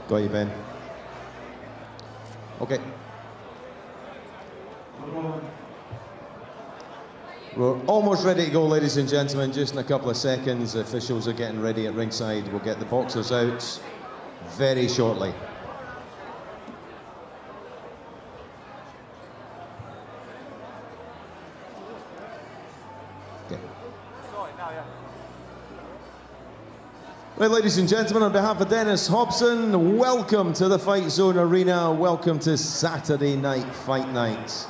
Got you, Ben. Okay. We're almost ready to go, ladies and gentlemen. Just in a couple of seconds, the officials are getting ready at ringside. We'll get the boxers out very shortly. Okay. Right, ladies and gentlemen, on behalf of Dennis Hobson, welcome to the Fight Zone Arena. Welcome to Saturday Night Fight Night.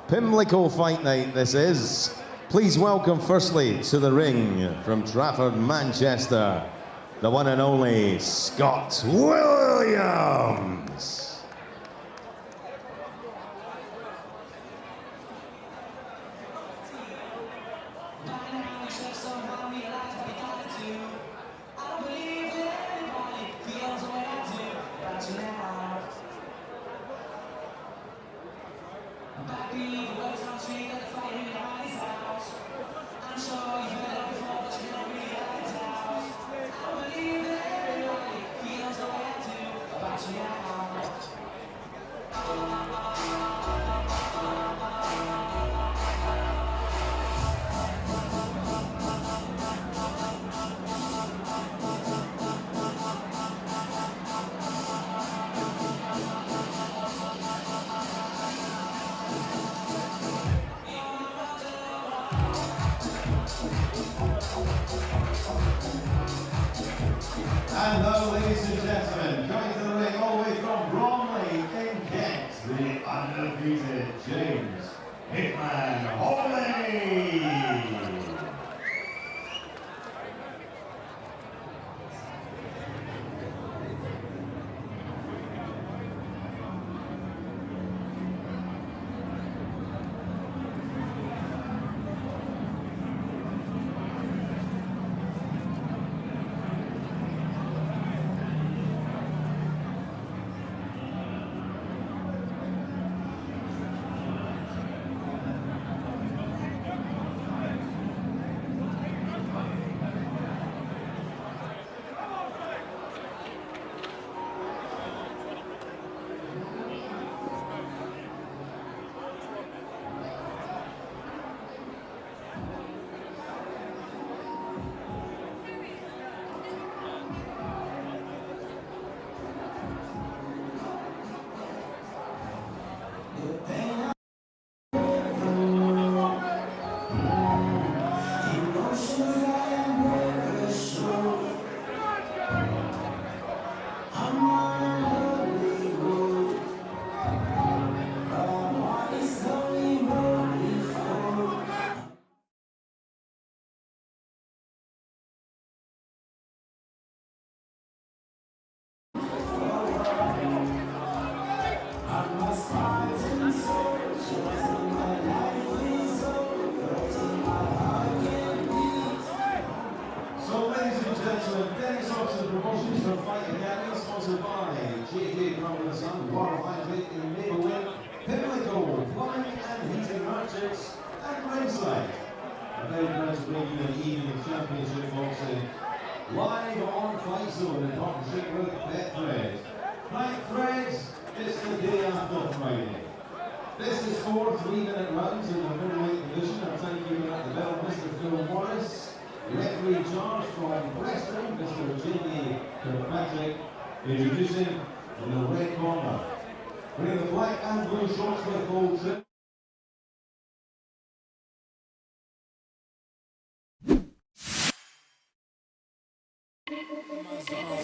Pimlico Fight Night, this is. Please welcome firstly to the ring from Trafford, Manchester, the one and only Scott Williams. And now, ladies and gentlemen, coming to the ring all the way from Bromley in Kent, the undefeated James Hitman Hawley. Dennis Hobson promotions for Fight Academy, sponsored by J.K. Mullins and Water Lightweight in Maple Pimlico, Plumbing and Heating Merchants, and Ringside. A very proud to bring you the evening championship boxing live on Fight Zone in partnership with Betfred. Betfred is the day after Friday. This is 4 3-minute rounds in the middleweight division. I'm thanking you at the bell, Mr. Phil Morris. Referee charge from Preston, Mr. Jamie Kirkpatrick, introducing in the red corner. Wearing the black and blue shorts with gold trim.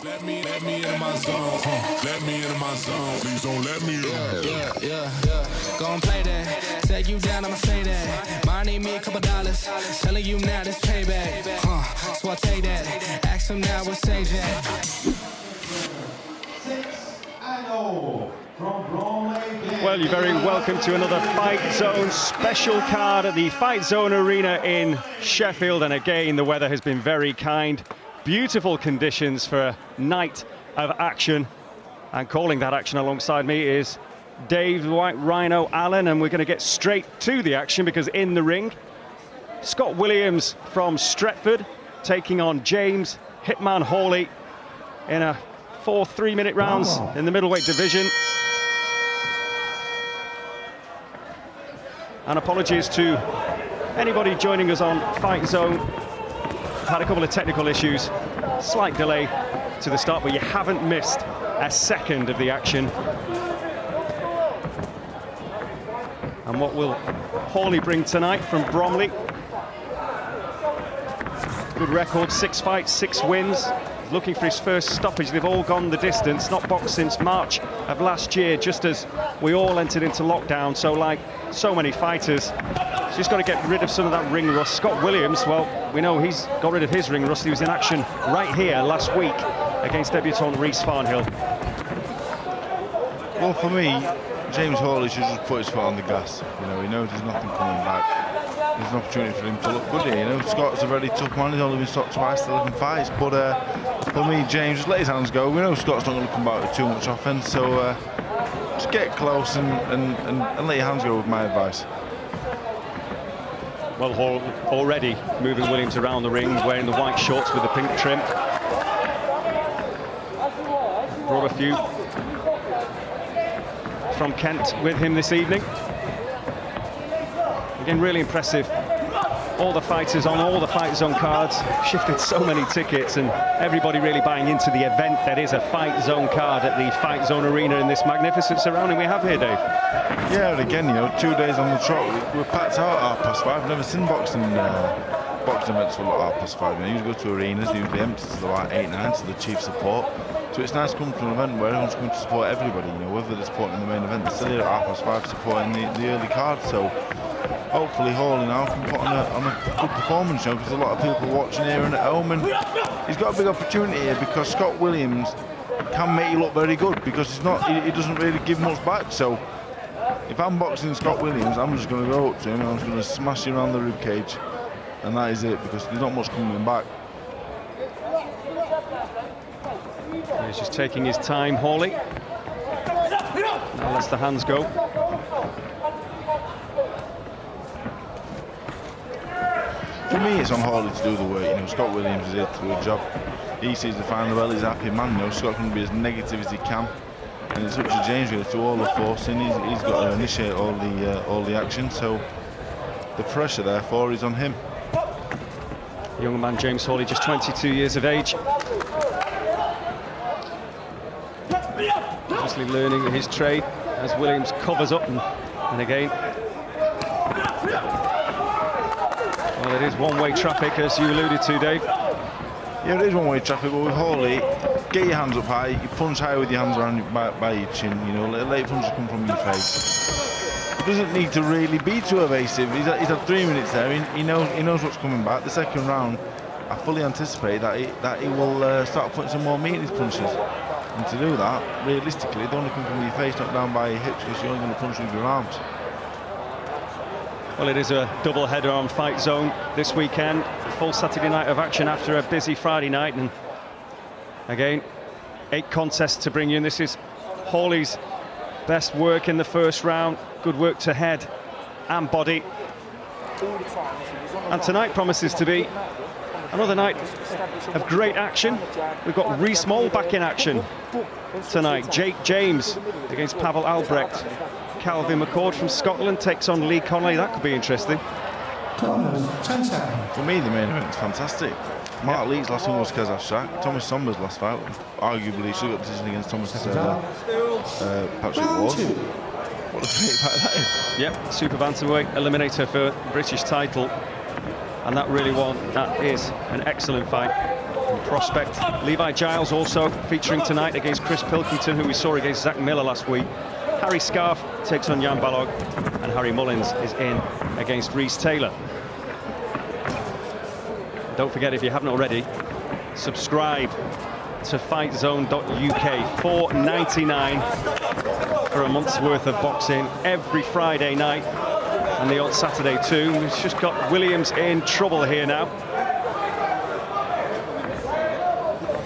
Let me in my zone, let me in my zone, please don't let me in. Yeah. Gon' play that, take you down, I'ma say that. Mine need me a couple dollars, telling you now this payback. So I'll take that, ask him now, we'll say that. 6-0 from Bromley. Well, you're very welcome to another Fight Zone special card at the Fight Zone Arena in Sheffield. And again, the weather has been very kind. Beautiful conditions for a night of action, and calling that action alongside me is Dave White Rhino Allen, and we're going to get straight to the action because in the ring, Scott Williams from Stretford taking on James Hitman Hawley in a 4 3-minute rounds in the middleweight division. And apologies to anybody joining us on Fight Zone. Had a couple of technical issues, slight delay to the start, but you haven't missed a second of the action. And what will Hawley bring tonight from Bromley? Good record, 6 fights, 6 wins. Looking for his first stoppage. They've all gone the distance, not boxed since March of last year, just as we all entered into lockdown. So like so many fighters, he's just got to get rid of some of that ring rust. Scott Williams, well, we know he's got rid of his ring rust. He was in action right here last week against debutant Reiss. Well, for me, James Hawley should just put his foot on the gas. You know, he knows there's nothing coming back. There's an opportunity for him to look good here. You know, Scott's a very tough man. He's only been stopped twice, 11 fights. But for me, James, just let his hands go. We know Scott's not going to come back with too much offense, so just get close and let your hands go with my advice. Well, Hall already moving Williams around the ring, wearing the white shorts with the pink trim. Brought a few from Kent with him this evening. Again, really impressive. All the fighters on all the Fight Zone cards, shifted so many tickets, and everybody really buying into the event that is a Fight Zone card at the Fight Zone Arena in this magnificent surrounding we have here, Dave. Yeah, and again, you know, 2 days on the trot, we're packed out at 5:30. I've never seen boxing events full at 5:30. You know, you go to arenas, usually empty to about 8, 9 to the chief support. So it's nice to come to an event where everyone's coming to support everybody. You know, whether they're supporting the main event, they're still here at 5:30 supporting the early card. So hopefully Hawley now can put on a good performance, you know, because a lot of people watching here and at home, and he's got a big opportunity here because Scott Williams can make you look very good because he doesn't really give much back. So if I'm boxing Scott Williams, I'm just going to go up to him and I'm just going to smash him around the ribcage, and that is it, because there's not much coming back. He's just taking his time, Hawley. Now lets the hands go. For me, it's on Hawley to do the work. You know, Scott Williams is here to do a job. He sees the final well, he's a happy man. You know, Scott's going to be as negative as he can, and it's up to James really to all the forcing. He's got to initiate all the action. So the pressure therefore is on him. Young man James Hawley, just 22 years of age. Obviously learning his trade as Williams covers up and again. Well, it is one-way traffic, as you alluded to, Dave. Yeah, it is one-way traffic, but with Hawley, get your hands up high, you punch high with your hands around by your chin, you know, let your punches come from your face. He doesn't need to really be too evasive. He's had 3 minutes there, he knows what's coming back. The second round, I fully anticipate that he will start putting some more meat in his punches. And to do that, realistically, they only come from your face, not down by your hips, because you're only going to punch with your arms. Well, it is a double header on Fight Zone this weekend. A full Saturday night of action after a busy Friday night. And again, 8 contests to bring you in. This is Hawley's best work in the first round. Good work to head and body. And tonight promises to be another night of great action. We've got REECE MOULD back in action tonight. Jake James against Pavel Albrecht. Calvin McCord from Scotland takes on Lee Connolly. That could be interesting. For me, the main event is fantastic. Mark Leach's last one was Kazakhstan. Thomas Somba's last fight, arguably, should have got a decision against Thomas Patrick Ward. What a great fight that is. Yep, super bantamweight eliminator for British title. And that is an excellent fight. And prospect Levi Giles also featuring tonight against Chris Pilkington, who we saw against Zach Miller last week. Harry Scarf takes on Jan Balog, and Harry Mullins is in against Reese Taylor. Don't forget, if you haven't already, subscribe to fightzone.uk. $4.99 for a month's worth of boxing every Friday night, and the odd Saturday too. We've just got Williams in trouble here now.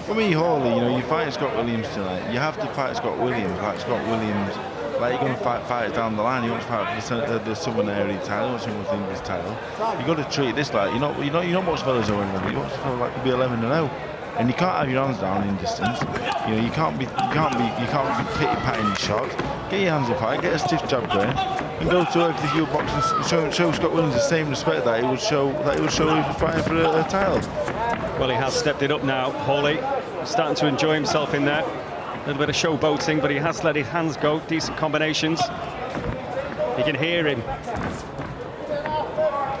For me, Hawley, you know, you fight Scott Williams tonight. You have to fight Scott Williams like Scott Williams. Like you're going to fight down the line. You want to fight for the Southern Area title, you want to win the English title. You got to treat this like you're not much fellas or anything. You want to feel like you could be 11-0. and you can't have your hands down in distance. You know, you can't be pity patting your shots. Get your hands up high, get a stiff jab going, and go to work the heel box and show Scott Williams the same respect that he would show if he's fighting for a title. Well, he has stepped it up now. Hawley starting to enjoy himself in there. A little bit of showboating, but he has let his hands go. Decent combinations. You can hear him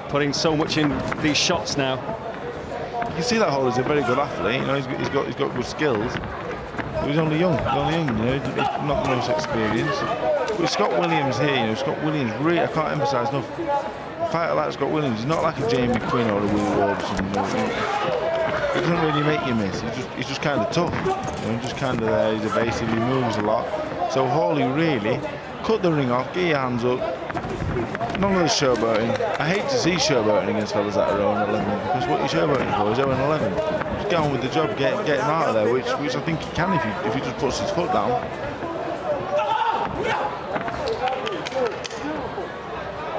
putting so much in these shots now. You can see that Hawley's a very good athlete. You know, he's got good skills. But he's only young. You know, he's not the most experienced. But Scott Williams here, you know, Scott Williams really, I can't emphasise enough. A fighter like Scott Williams, he's not like a Jamie Quinn or a Will Robertson. You know, he doesn't really make you miss. He's just kind of tough. You know, just kind of there. He's evasive. He moves a lot. So Hawley really cut the ring off, get your hands up. None of the showboating. I hate to see showboating against fellas that are 0-11 because what you're showboating for is 0-11. Just get on with the job, get him out of there, which I think he can if he just puts his foot down.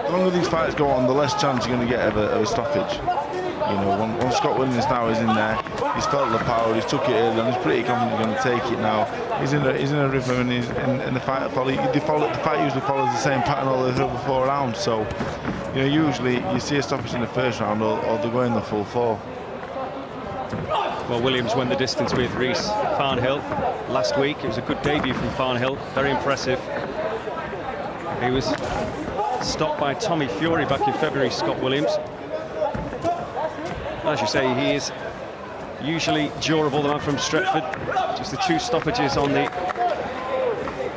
The longer these fights go on, the less chance you're going to get of a stoppage. You know, once Scott Williams now is in there, he's felt the power, he's took it early, and he's pretty confident he's going to take it now. He's in a rhythm, and he's in the fight. The fight usually follows the same pattern all the other 4 rounds. So, you know, usually you see a stoppage in the first round, or they go in the full 4. Well, Williams went the distance with Reiss Farnhill last week. It was a good debut from Farnhill, very impressive. He was stopped by Tommy Fury back in February, Scott Williams. As you say, he is usually durable, the man from Stretford. Just the 2 stoppages on the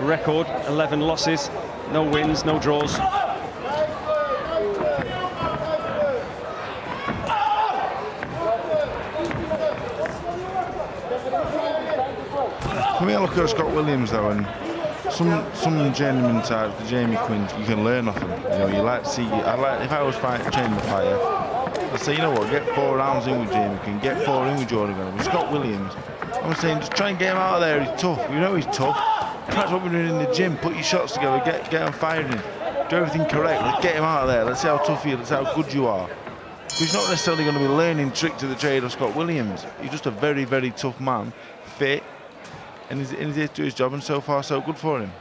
record, 11 losses, no wins, no draws. For me, I look at Scott Williams though, and some journeyman types, the Jamie Quinns, you can learn off them. You know, you like to see. If I was training the fighter, I'd say, you know what, get 4 rounds in with Jamie Quinn, get 4 in with Jordan Gunn. With Scott Williams, I'm saying just try and get him out of there. He's tough. You know he's tough. That's what we're doing in the gym. Put your shots together, get him firing. Do everything correct. Let's get him out of there. Let's see how tough you are. Let's see how good you are. He's not necessarily going to be learning tricks of the trade of Scott Williams. He's just a very, very tough man, fit, and he's here to do his job, and so far so good for him.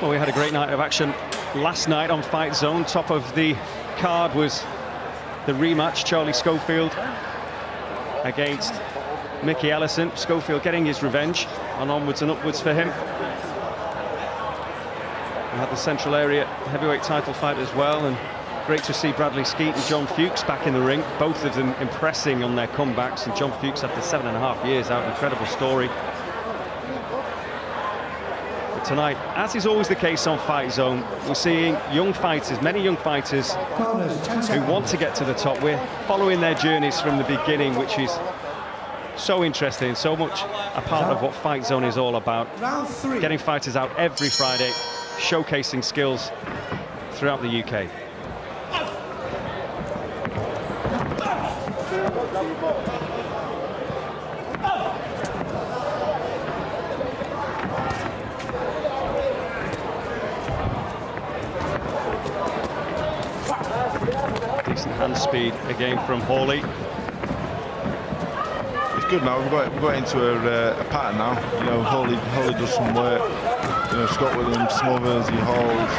Well, we had a great night of action last night on Fightzone. Top of the card was the rematch, Charlie Schofield against Mickey Ellison. Schofield getting his revenge, and onwards and upwards for him. We had the Central Area heavyweight title fight as well, and great to see Bradley Skeet and John Fuchs back in the ring, both of them impressing on their comebacks, and John Fuchs after 7.5 years out, incredible story. But tonight, as is always the case on Fightzone, we're seeing young fighters, many young fighters who want to get to the top. We're following their journeys from the beginning, which is so interesting, so much a part of what Fightzone is all about. Getting fighters out every Friday, showcasing skills throughout the UK. Decent hand speed again from Hawley. It's good now. We've got into a pattern now. You know, Hawley does some work. You know, Scott Williams smothers, he holds,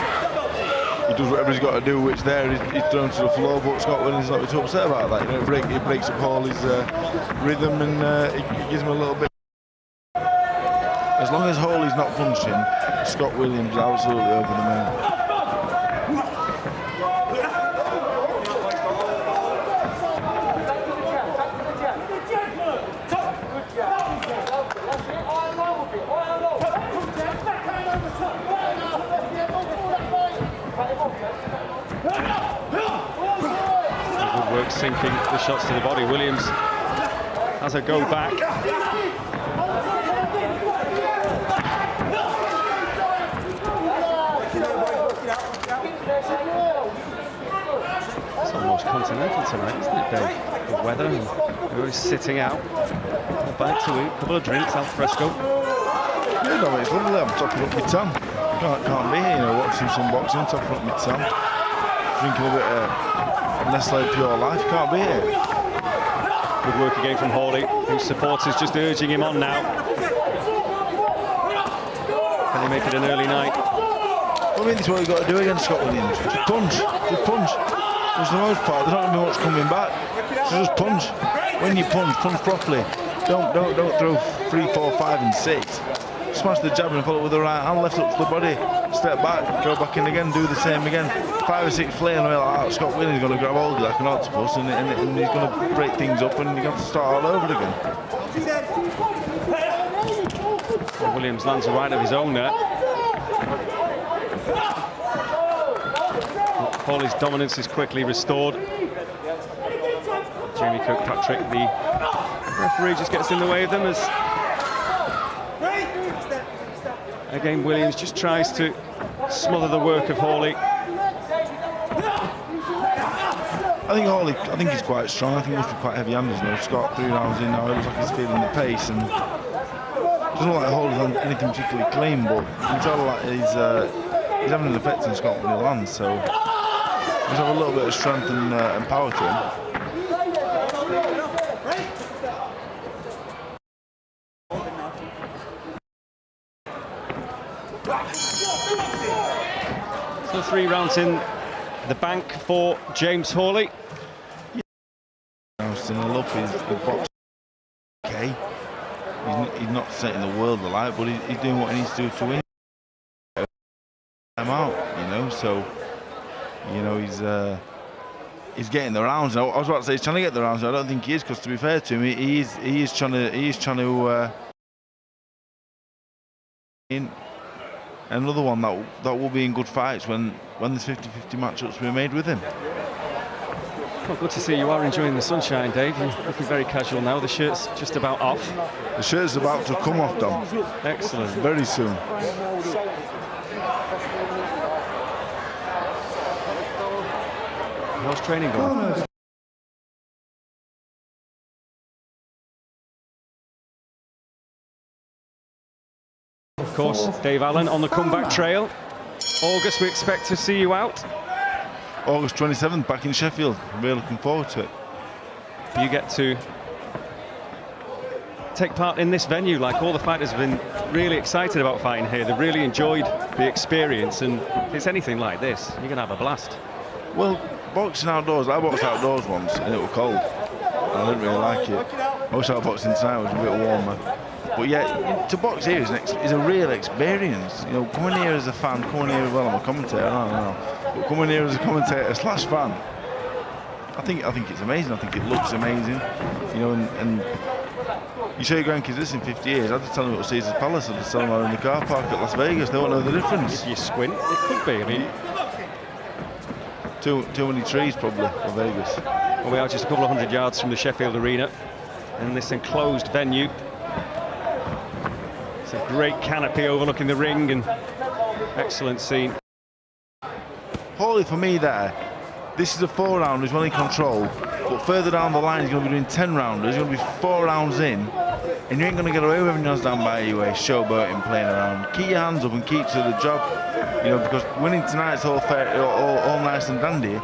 he does whatever he's got to do, which there he's thrown to the floor, but Scott Williams is not too upset about that. You know, it breaks up Hawley's rhythm, and it gives him a little bit. As long as Hawley's not punching, Scott Williams is absolutely over the moon. Sinking the shots to the body. Williams has a go back. It's almost continental tonight, isn't it, Dave? The weather, and everybody's sitting out. A bite to eat, a couple of drinks, al fresco. Yeah, no, it's lovely. I'm topping up my tan. Can't be here, you know, watching some boxing, topping up my tan. drinking a bit of Nestle Pure Life, can't beat it. Good work again from Hawley, whose supporters just urging him on now. Can they make it an early night? I mean, that's what you've got to do against Scott Williams. Just punch, just punch. For the most part, there's not going to be much coming back. So just punch. When you punch properly. Don't throw 3, 4, 5 and 6. Smash the jab and follow it with the right hand, left up to the body, step back, go back in again, do the same again. 5 or 6 flaying away like that. Scott Williams is going to grab hold of you like an octopus and he's going to break things up and you're going to have to start all over again. Well, Williams lands a right of his own there. Hawley's dominance is quickly restored. Jamie Kirkpatrick, the referee, just gets in the way of them as again Williams just tries to smother the work of Hawley. I think he's quite strong. I think he must be quite heavy-handed. You know, Scott 3 rounds in now, it looks like he's feeling the pace and doesn't look like Hawley's on anything particularly clean, but you can tell that he's having an effect on Scott when he lands. So he's have a little bit of strength and power to him. So 3 rounds in the bank for James Hawley. I love his box. Okay, he's not setting the world alight, but he's doing what he needs to do to win. I'm out, you know. So, you know, he's getting the rounds. I was about to say he's trying to get the rounds. I don't think he is, because to be fair to him, he is trying to. In another one that will be in good fights when there's 50-50 matchups were made with him. Well, good to see you are enjoying the sunshine, Dave. You're looking very casual now. The shirt's just about off. The shirt's about to come off, Dom. Excellent. Very soon. How's training going? Of course, Dave Allen on the comeback trail. August, we expect to see you out. August 27th, back in Sheffield. I'm really looking forward to it. You get to take part in this venue, like all the fighters have been really excited about fighting here. They've really enjoyed the experience, and if it's anything like this, you're going to have a blast. Well, boxing outdoors, I boxed outdoors once and it was cold. I didn't really like it. I wish I was boxing tonight, it was a bit warmer. But yeah, to box here is a real experience. You know, coming here as a fan, coming here, well, I'm a commentator, I don't know. But coming here as a commentator / fan, I think it's amazing. I think it looks amazing. You know, and you show your grandkids this in 50 years, I'd just tell them it was Caesar's Palace, I'd just tell them I'm in the car park at Las Vegas, they won't know the difference. If you squint, it could be, I mean. Too many trees, probably, for Vegas. Well, we are just a couple of 100 yards from the Sheffield Arena in this enclosed venue. It's a great canopy overlooking the ring and excellent scene. Hawley, for me there, this is a 4-rounder, he's well in control, but further down the line he's going to be doing 10-rounders, he's going to be 4 rounds in, and you ain't going to get away with having your hands down by your way, showboating, playing around. Keep your hands up and keep to the job, you know, because winning tonight's all fair, all nice and dandy,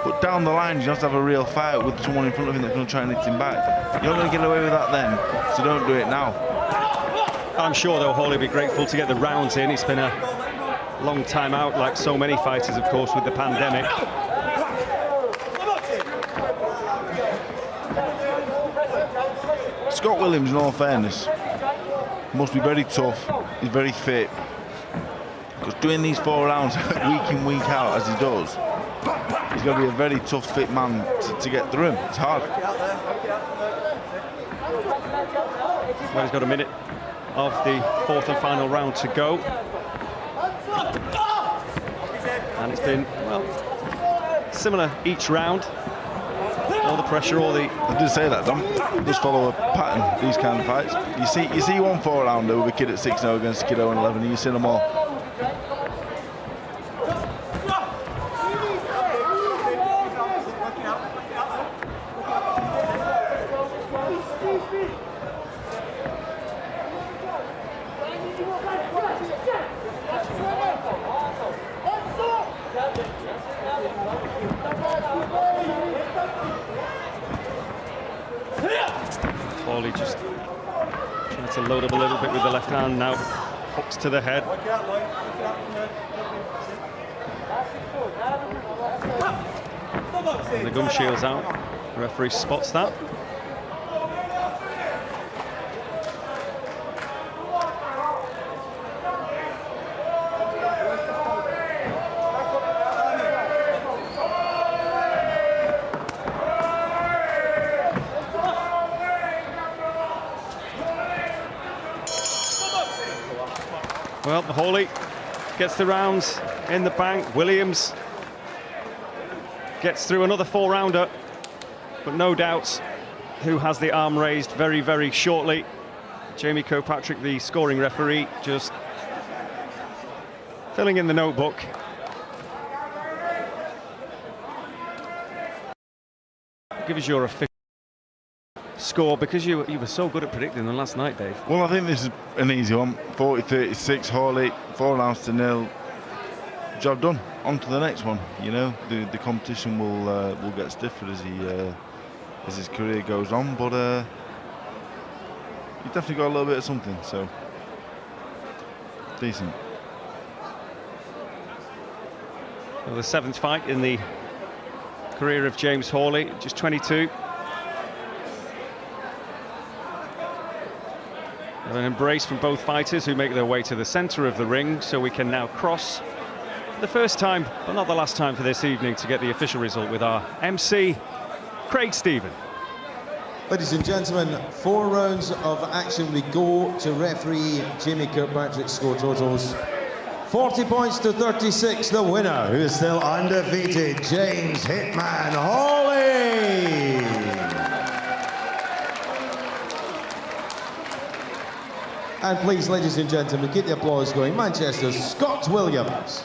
but down the line you have to have a real fight with someone in front of him that's going to try and hit him back. You're not going to get away with that then, so don't do it now. I'm sure though Hawley will be grateful to get the rounds in. It's been a long time out, like so many fighters, of course, with the pandemic. Scott Williams, in all fairness, must be very tough. He's very fit. Because doing these 4 rounds week in, week out, as he does, he's got to be a very tough, fit man to get through him. It's hard. Well, he's got a minute of the 4th and final round to go. And it's been, well, similar each round. All the pressure, all the... I did say that, Dom. Just follow a pattern, these kind of fights. You see one 4-rounder with a kid at 6-0 against a kid 0-11, and you see them all. Hawley just trying to load up a little bit with the left hand now. Hooks to the head. And the gum shield's out. The referee spots that. Well, Hawley gets the rounds in the bank. Williams gets through another 4-rounder, but no doubts who has the arm raised very, very shortly. Jamie Kirkpatrick, the scoring referee, just filling in the notebook. Give us your official score, because you were so good at predicting them last night, Dave. Well, I think this is an easy one. 40-36, Hawley, 4-0. Job done. On to the next one. You know, the competition will get stiffer as his career goes on, but he definitely got a little bit of something. So decent. Well, the 7th fight in the career of James Hawley, just 22. And an embrace from both fighters, who make their way to the centre of the ring, so we can now cross the first time, but not the last time for this evening, to get the official result with our MC, Craig Stephen. Ladies and gentlemen, 4 rounds of action we go to referee Jamie Kirkpatrick's score totals. 40 points to 36, the winner, who is still undefeated, James Hitman Hawley. And please, ladies and gentlemen, keep the applause going. Manchester's Scott Williams.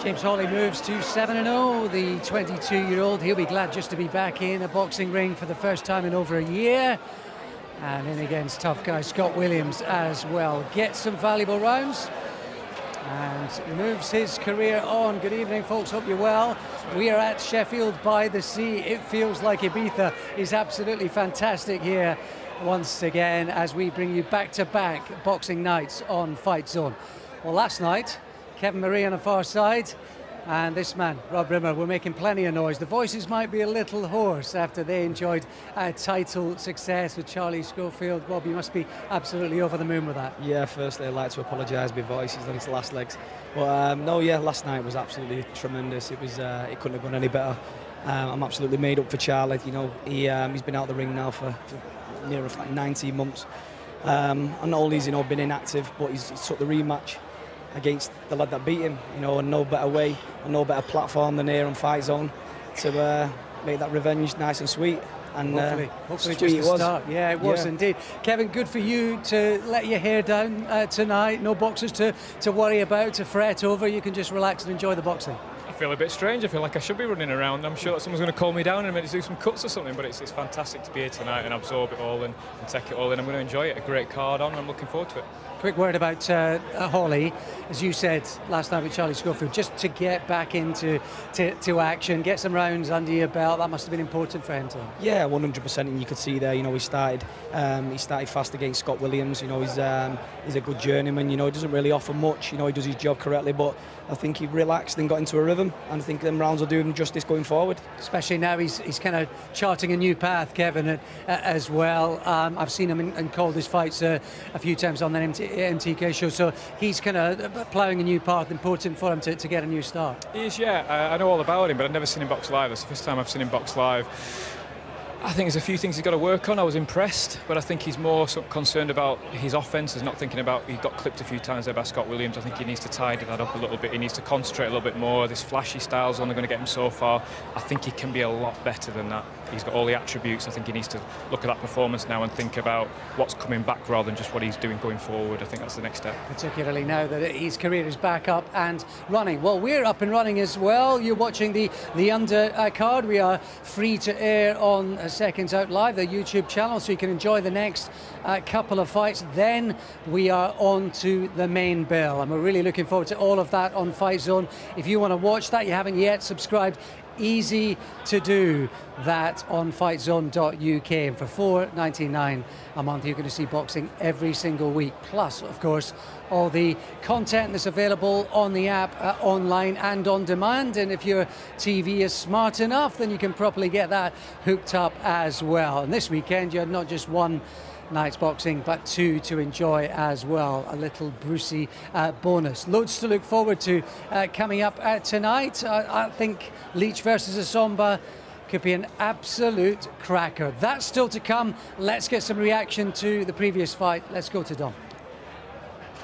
James Hawley moves to 7-0, the 22-year-old. He'll be glad just to be back in a boxing ring for the first time in over a year. And in against tough guy Scott Williams as well. Gets some valuable rounds and moves his career on. Good evening, folks, hope you're well. We are at Sheffield by the Sea. It feels like Ibiza is absolutely fantastic here once again as we bring you back-to-back boxing nights on Fight Zone. Well, last night, Kevin Marie on the far side, and this man, Rob Rimmer, were making plenty of noise. The voices might be a little hoarse after they enjoyed a title success with Charlie Schofield. Rob, you must be absolutely over the moon with that. Yeah, firstly, I'd like to apologise. My voice is on its last legs. But no, yeah, last night was absolutely tremendous. It was, it couldn't have gone any better. I'm absolutely made up for Charlie. You know, he's been out of the ring now for near 19 months. And not only has he been inactive, but he's took the rematch against the lad that beat him, and no better way and no better platform than here on Fight Zone to make that revenge nice and sweet. And hopefully just the start. Yeah, it was indeed. Kevin, good for you to let your hair down tonight. No boxers to worry about, to fret over. You can just relax and enjoy the boxing. I feel a bit strange. I feel like I should be running around. I'm sure that someone's going to call me down and maybe do some cuts or something, but it's fantastic to be here tonight and absorb it all and take it all in. I'm going to enjoy it. A great card on. I'm looking forward to it. Quick word about Hawley, as you said last night with Charlie Schofield, just to get back into to action, get some rounds under your belt. That must have been important for him too. Yeah, 100%. And you could see there, he started fast against Scott Williams. He's a good journeyman. He doesn't really offer much. He does his job correctly, but I think he relaxed and got into a rhythm, and I think them rounds will do him justice going forward. Especially now he's kind of charting a new path, Kevin, as well. I've seen him and called his fights a few times on the MTK show, so he's kind of ploughing a new path. Important for him to get a new start. He is, yeah. I know all about him, but I've never seen him box live. That's the first time I've seen him box live. I think there's a few things he's got to work on. I was impressed, but I think he's more concerned about his offense. He's not thinking about, he got clipped a few times there by Scott Williams. I think he needs to tidy that up a little bit. He needs to concentrate a little bit more. This flashy style's only going to get him so far. I think he can be a lot better than that. He's got all the attributes. I think he needs to look at that performance now and think about what's coming back rather than just what he's doing going forward. I think that's the next step. Particularly now that his career is back up and running. Well, we're up and running as well. You're watching the undercard. We are free to air on Seconds Out Live, the YouTube channel, so you can enjoy the next couple of fights. Then we are on to the main bill, and we're really looking forward to all of that on Fight Zone. If you want to watch that, you haven't yet subscribed, easy to do that on fightzone.uk, and for $4.99 a month you're going to see boxing every single week, plus of course all the content that's available on the app, online and on demand. And if your TV is smart enough, then you can properly get that hooked up as well. And this weekend you had not just one night's boxing, but two to enjoy as well. A little Brucey bonus. Loads to look forward to coming up tonight. I think Leach versus Essomba could be an absolute cracker. That's still to come. Let's get some reaction to the previous fight. Let's go to Dom.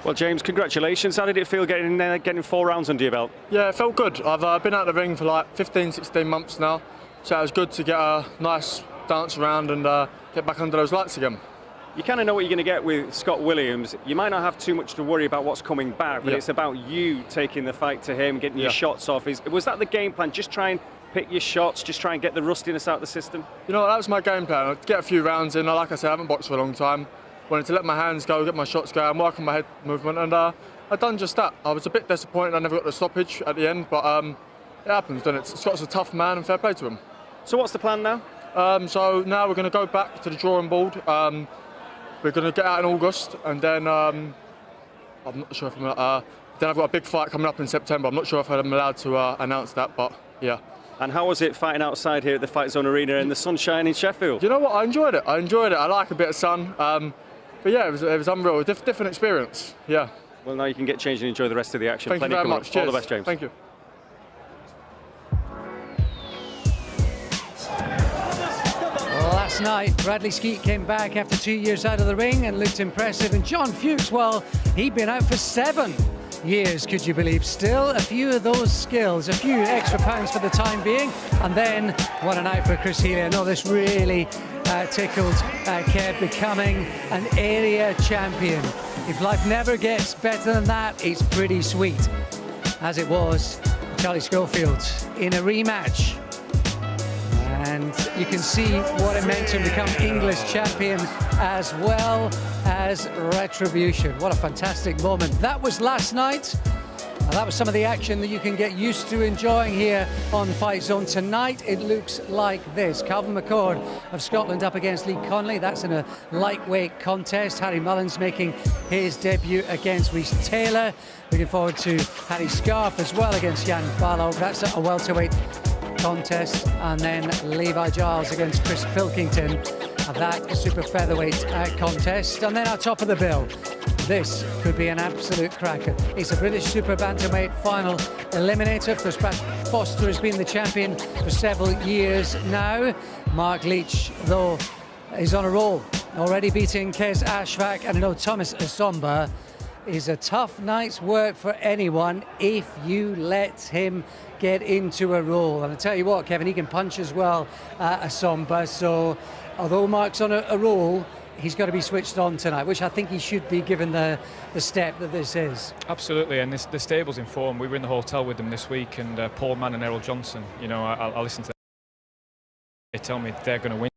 Well, James, congratulations. How did it feel getting in there, getting 4 rounds under your belt? Yeah, it felt good. I've been out of the ring for like 15, 16 months now, so it was good to get a nice dance around and get back under those lights again. You kind of know what you're going to get with Scott Williams. You might not have too much to worry about what's coming back, but it's about you taking the fight to him, getting your shots off. Was that the game plan? Just try and pick your shots, just try and get the rustiness out of the system? You know, that was my game plan. I'd get a few rounds in. Like I said, I haven't boxed for a long time. Wanted to let my hands go, get my shots going, work on my head movement, and I've done just that. I was a bit disappointed I never got the stoppage at the end, but it happens, doesn't it? Scott's a tough man, and fair play to him. So what's the plan now? So now we're going to go back to the drawing board. We're going to get out in August, and then I'm not sure if then I've got a big fight coming up in September. I'm not sure if I'm allowed to announce that, but yeah. And how was it fighting outside here at the Fightzone Arena in the sunshine in Sheffield? You know what? I enjoyed it. I like a bit of sun. But yeah, it was unreal. Different experience. Yeah. Well, now you can get changed and enjoy the rest of the action. Thank you very much. All the best, James. Thank you. Last night, Bradley Skeet came back after 2 years out of the ring and looked impressive. And John Fuchs, well, he'd been out for 7 years, could you believe? Still, a few of those skills, a few extra pounds for the time being. And then, what a night for Chris Healy. I know this really tickled Kev, becoming an area champion. If life never gets better than that, it's pretty sweet. As it was, Charlie Schofield in a rematch. And you can see what it meant to become English champion as well as retribution. What a fantastic moment. That was last night. And that was some of the action that you can get used to enjoying here on Fightzone. Tonight it looks like this. Calvin McCord of Scotland up against Lee Conley. That's in a lightweight contest. Harry Mullins making his debut against Reiss Taylor. Looking forward to Harry Scarf as well against Jan Balog. That's a welterweight contest. And then Levi Giles against Chris Pilkington. And that a super featherweight contest. And then our top of the bill. This could be an absolute cracker. It's a British super bantamweight final eliminator. Of course, Brad Foster has been the champion for several years now. Mark Leach, though, is on a roll, already beating Kes Ashfaq. And I know Thomas Essomba is a tough night's work for anyone if you let him get into a roll. And I tell you what, Kevin, he can punch as well, Essomba. So although Mark's on a roll, he's got to be switched on tonight, which I think he should be, given the step that this is. Absolutely, and the stable's in form. We were in the hotel with them this week, and Paul Mann and Errol Johnson, you know, I listen to them. They tell me they're going to win.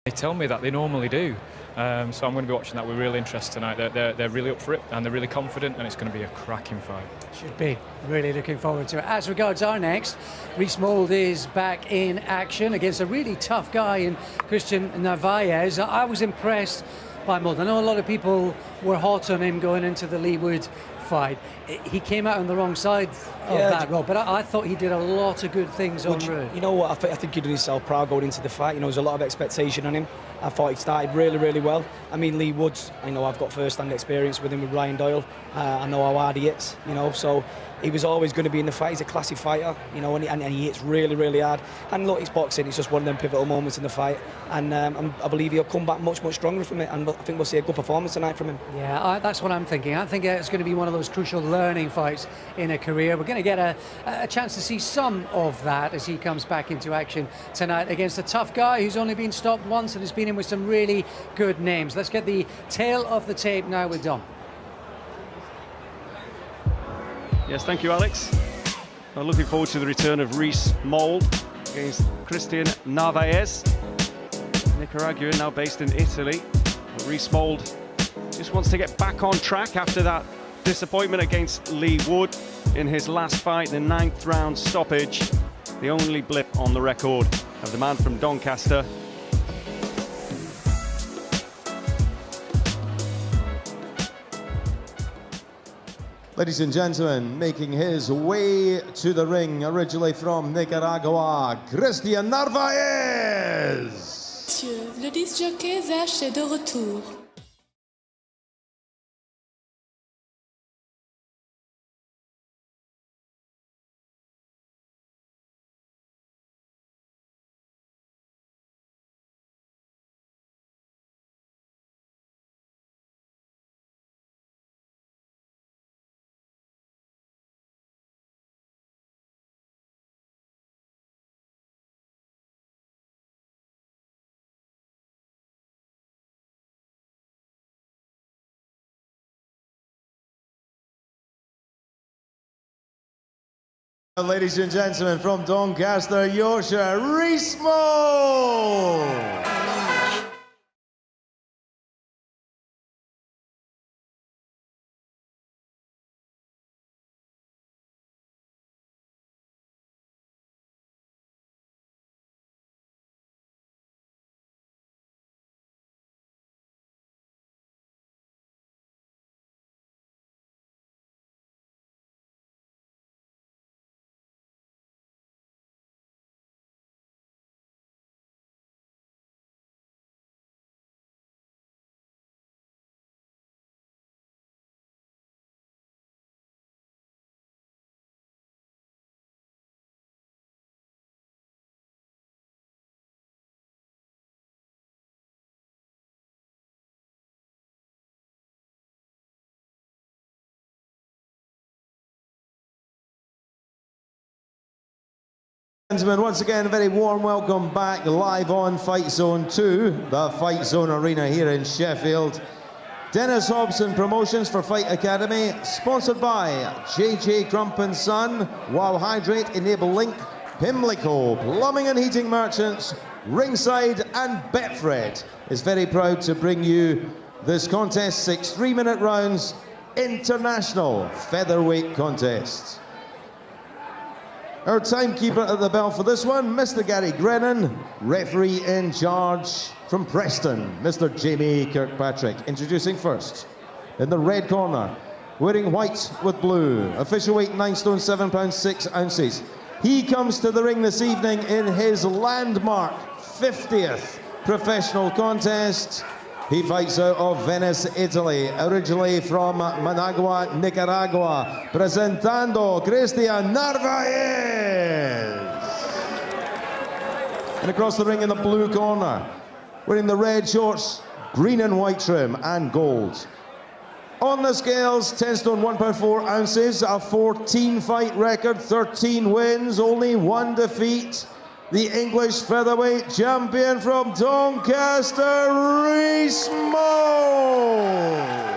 They tell me that they normally do. So I'm going to be watching that with real interest tonight. They're really up for it, and they're really confident, and it's going to be a cracking fight. Should be. Really looking forward to it. As regards our next, REECE MOULD is back in action against a really tough guy in Christian Navarez. I was impressed by MOULD. I know a lot of people were hot on him going into the Lee Wood fight. He came out on the wrong side of that, Rob, but I thought he did a lot of good things on route. You know what, I think he did himself proud going into the fight. You know, there's a lot of expectation on him. I thought he started really, really well. I mean, Lee Woods, I know I've got first-hand experience with him with Ryan Doyle. I know how hard he hits, you know, so he was always going to be in the fight. He's a classy fighter, you know, and he hits really, really hard. And look, it's boxing. It's just one of them pivotal moments in the fight. And I believe he'll come back much, much stronger from it. And I think we'll see a good performance tonight from him. Yeah, that's what I'm thinking. I think it's going to be one of those crucial learning fights in a career. We're going to get a chance to see some of that as he comes back into action tonight against a tough guy who's only been stopped once and has been in with some really good names. Let's get the tail of the tape now with Dom. Yes, thank you, Alex. I'm looking forward to the return of REECE MOULD against Christian Navarez, Nicaraguan, now based in Italy. But REECE MOULD just wants to get back on track after that disappointment against Lee Wood in his last fight, the 9th round stoppage. the only blip on the record of the man from Doncaster. Ladies and gentlemen, making his way to the ring, originally from Nicaragua, Christian Navarez. Messieurs, le disc jockey Zach est de retour. Ladies and gentlemen, from Doncaster, Yorkshire, REECE MOULD. Gentlemen, once again, a very warm welcome back live on Fight Zone 2, the Fight Zone Arena here in Sheffield. Dennis Hobson Promotions for Fight Academy, sponsored by JJ Crump & Son, Wow Hydrate, Enable Link, Pimlico, Plumbing and Heating Merchants, Ringside and Betfred is very proud to bring you this contest, 6 3-minute rounds, international featherweight contest. Our timekeeper at the bell for this one, Mr. Gary Grennan, referee in charge from Preston, Mr. Jamie Kirkpatrick. Introducing first, in the red corner, wearing white with blue, official weight 9 stone 7 pounds 6 ounces. He comes to the ring this evening in his landmark 50th professional contest. He fights out of Venice, Italy, originally from Managua, Nicaragua, presentando Christian Navarez. And across the ring in the blue corner, wearing the red shorts, green and white trim and gold. On the scales, 10 stone 1 pound 4 ounces, a 14 fight record, 13 wins, only 1 defeat. The English featherweight champion from Doncaster, REECE MOULD.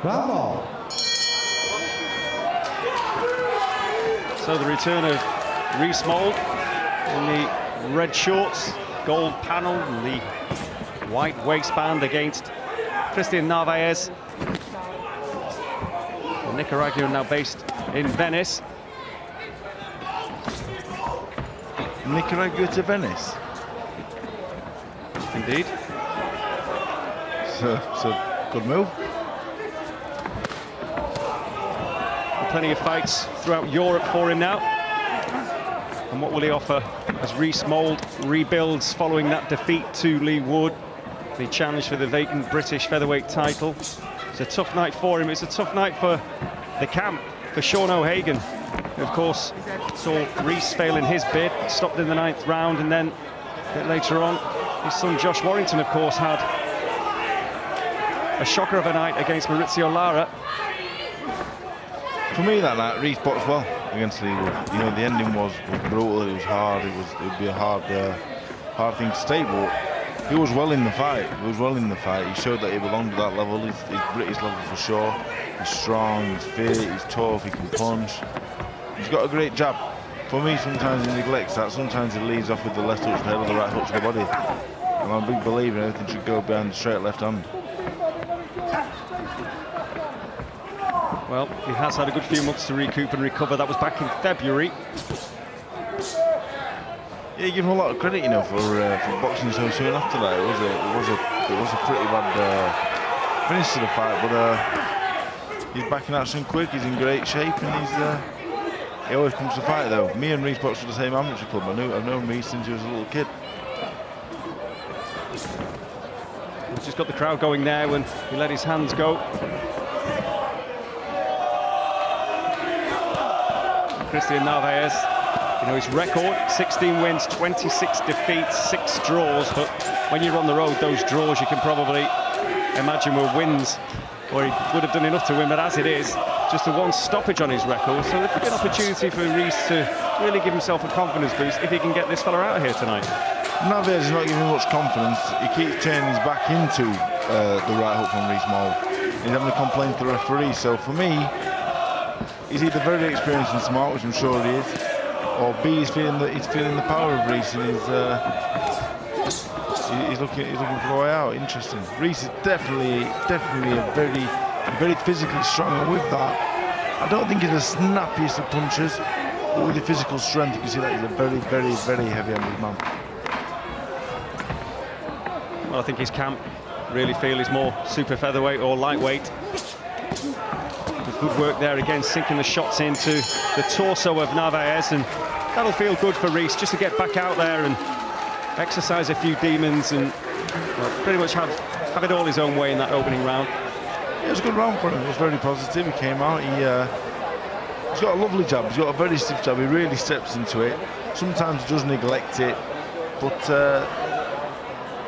Bravo. So the return of REECE MOULD in the red shorts, gold panel, and the white waistband against Christian Navarez. The Nicaraguan now based in Venice. Nicaragua to Venice. Indeed. It's a good move. Plenty of fights throughout Europe for him now. And what will he offer as REECE MOULD rebuilds following that defeat to Lee Wood, the challenge for the vacant British featherweight title? It's a tough night for him. It's a tough night for the camp, for Sean O'Hagan, who of course saw REECE fail in his bid, stopped in the 9th round, and then a bit later on, his son Josh Warrington, of course, had a shocker of a night against Maurizio Lara. For me that night, REECE boxed well. against Lee Wood. You know, the ending was brutal. It was hard. It would be a hard thing to stay, but he was well in the fight. He was well in the fight. He showed that he belonged at that level. He's British level for sure. He's strong. He's fit. He's tough. He can punch. He's got a great jab. For me, sometimes he neglects that. Sometimes he leads off with the left hook to the head or the right hook to the body. And I'm a big believer in everything should go behind the straight left hand. Well, he has had a good few months to recoup and recover. That was back in February. Yeah, you give him a lot of credit, you know, for boxing so soon after that. It was a pretty bad finish to the fight, but he's back in action quick. He's in great shape, and he always comes to fight though. Me and Reiss boxed for the same amateur club. I've known Reiss since he was a little kid. He's just got the crowd going there when he let his hands go. Christian Navarez, you know, his record, 16 wins, 26 defeats, 6 draws, but when you're on the road, those draws you can probably imagine were wins, or he would have done enough to win, but as it is, just the one stoppage on his record, so there could be an opportunity for Reiss to really give himself a confidence boost if he can get this fella out of here tonight. Navarez is not giving much confidence. He keeps turning his back into the right hook from REECE MOULD. He's having to complain to the referee, so for me, he's either very experienced and smart, which I'm sure he is, or B, he's feeling the power of Reiss, and he's looking for a way out. Interesting. Reiss is definitely a very physically strong, and with that, I don't think he's the snappiest of punchers, but with the physical strength, you can see that he's a very heavy-handed man. Well, I think his camp really feel he's more super featherweight or lightweight. Good work there again, sinking the shots into the torso of Navarez, and that'll feel good for Reiss just to get back out there and exercise a few demons and pretty much have it all his own way in that opening round. Yeah, it was a good round for him. It was very positive. He came out. He's got a lovely jab. He's got a very stiff jab. He really steps into it. Sometimes he does neglect it, but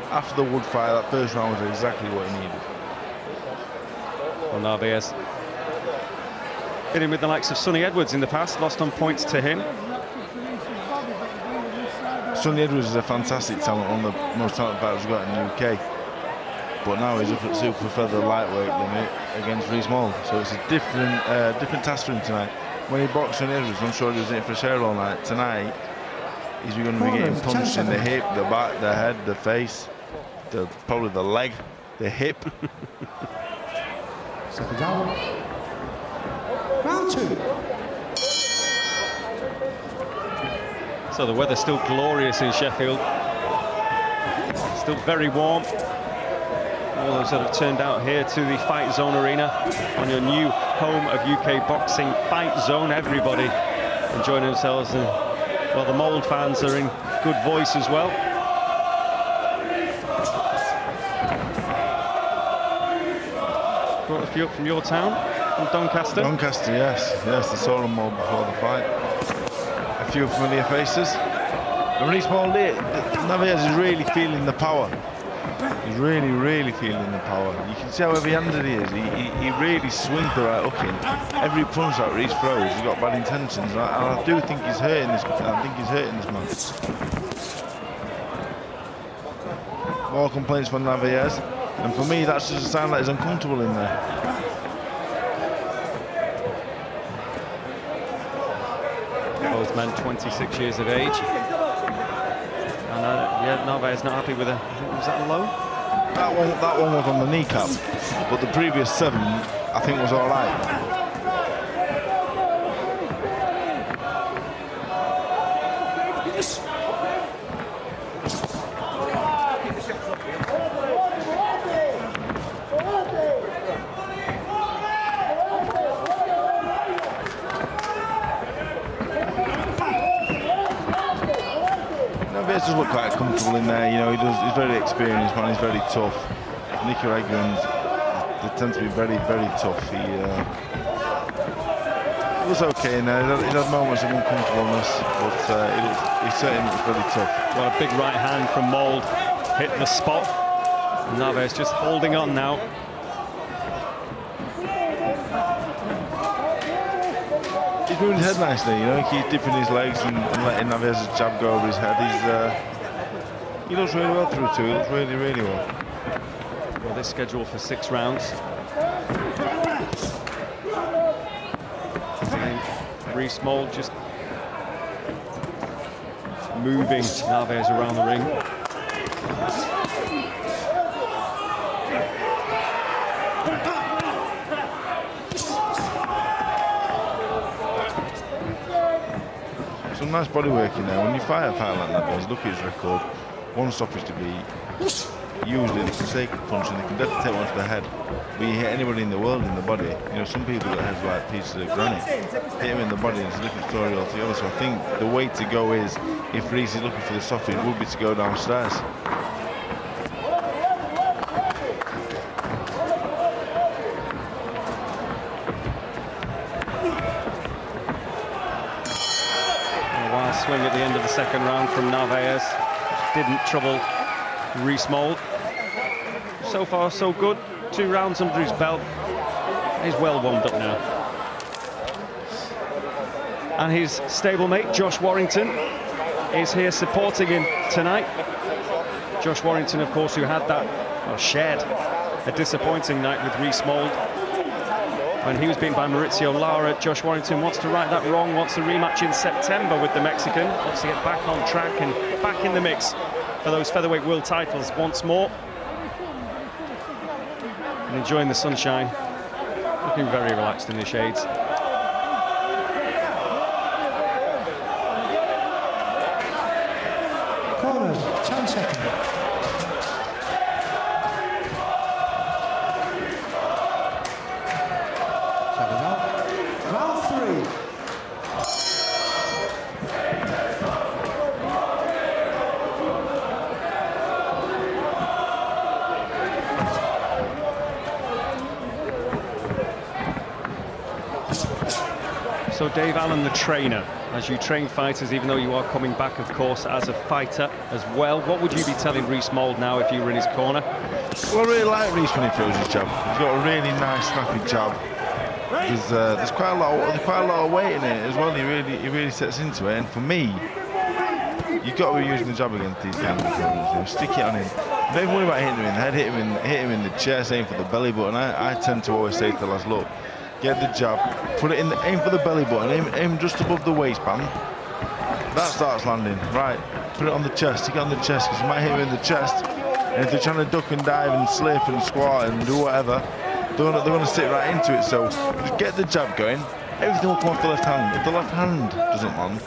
after the Wood fight, that first round was exactly what he needed. Well, Navarez been in with the likes of Sonny Edwards in the past, lost on points to him. Sonny Edwards is a fantastic talent, one of the most talented fighters we've got in the UK. But now he's up at super feather lightweight limit against REECE MOULD, so it's a different task for him tonight. When he boxed Sonny Edwards, I'm sure he was in it for a share all night. Tonight, he's going to be getting punched in the hip, the back, the head, the face, probably the leg, the hip. SecondsOut. Round 2. So the weather's still glorious in Sheffield. Still very warm. All those that have turned out here to the Fightzone Arena on your new home of UK boxing, Fightzone. Everybody enjoying themselves, and well, the Mould fans are in good voice as well. Brought a few up from your town, from Doncaster. Doncaster, yes, they saw them all before the fight. A few familiar faces. And REECE MOULD, Navarez is really feeling the power. He's really feeling the power. You can see how heavy-handed he is. He really swings the right hook in. Every punch that Reiss throws, he's got bad intentions. And I do think he's hurting this. I think he's hurting this man. More complaints from Navarez, and for me, that's just a sign that he's uncomfortable in there. Both men 26 years of age. And yeah, Navarez not happy with was that a low? That one was on the kneecap, but the previous 7, I think, was all right. Navarez does look quite comfortable in there, you know. He's very experienced, man. He's very tough. Nicaraguans, they tend to be very tough. He was okay in there. He had moments of uncomfortableness, but he certainly looks very tough. Well, a big right hand from Mould hit the spot. Navarez just holding on now. he's moving his head nicely, you know, he keeps dipping his legs and letting Navarez's jab go over his head. He looks really well through two, he looks really, really well. Well, they're scheduled for 6 rounds. REECE MOULD just moving Navarez around the ring. Some nice body work in there. When you fight a fight like that, look at his record. 1 stoppage to beat. Usually they can take a punch and they can definitely take one to the head. But you hit anybody in the world in the body. You know, some people got heads like pieces of granite. Hit him in the body and it's a different story altogether. So I think the way to go is, if Reiss is looking for the stoppage, would be to go downstairs. A wild swing at the end of the 2nd round from Navarez. Didn't trouble REECE MOULD. So far, so good. 2 rounds under his belt. He's well warmed up now. And his stablemate, Josh Warrington, is here supporting him tonight. Josh Warrington, of course, who had that, or shared a disappointing night with REECE MOULD. When he was beaten by Maurizio Lara, Josh Warrington wants to right that wrong, wants a rematch in September with the Mexican, wants to get back on track and back in the mix for those featherweight world titles once more. And enjoying the sunshine, looking very relaxed in the shades. Corner, 10 seconds. Round 3. So Dave Allen, the trainer, as you train fighters, even though you are coming back, of course, as a fighter as well, what would you be telling REECE MOULD now if you were in his corner? Well, I really like Reiss when he throws his jab. He's got a really nice, snappy jab. There's quite a lot of weight in it as well. He really sets into it. And for me, you've got to be using the jab against these kind of opponents. Stick it on him. Don't worry about hitting him in the head. Hit him in the chest. Aim for the belly button. I tend to always say to the lads, look, get the jab, put it in the aim for the belly button. Aim just above the waistband. That starts landing. Right. Put it on the chest. Stick it on the chest because you might hit him in the chest. And if they're trying to duck and dive and slip and squat and do whatever, they're going to sit right into it. So just get the jab going. Everything will come off the left hand. If the left hand doesn't land,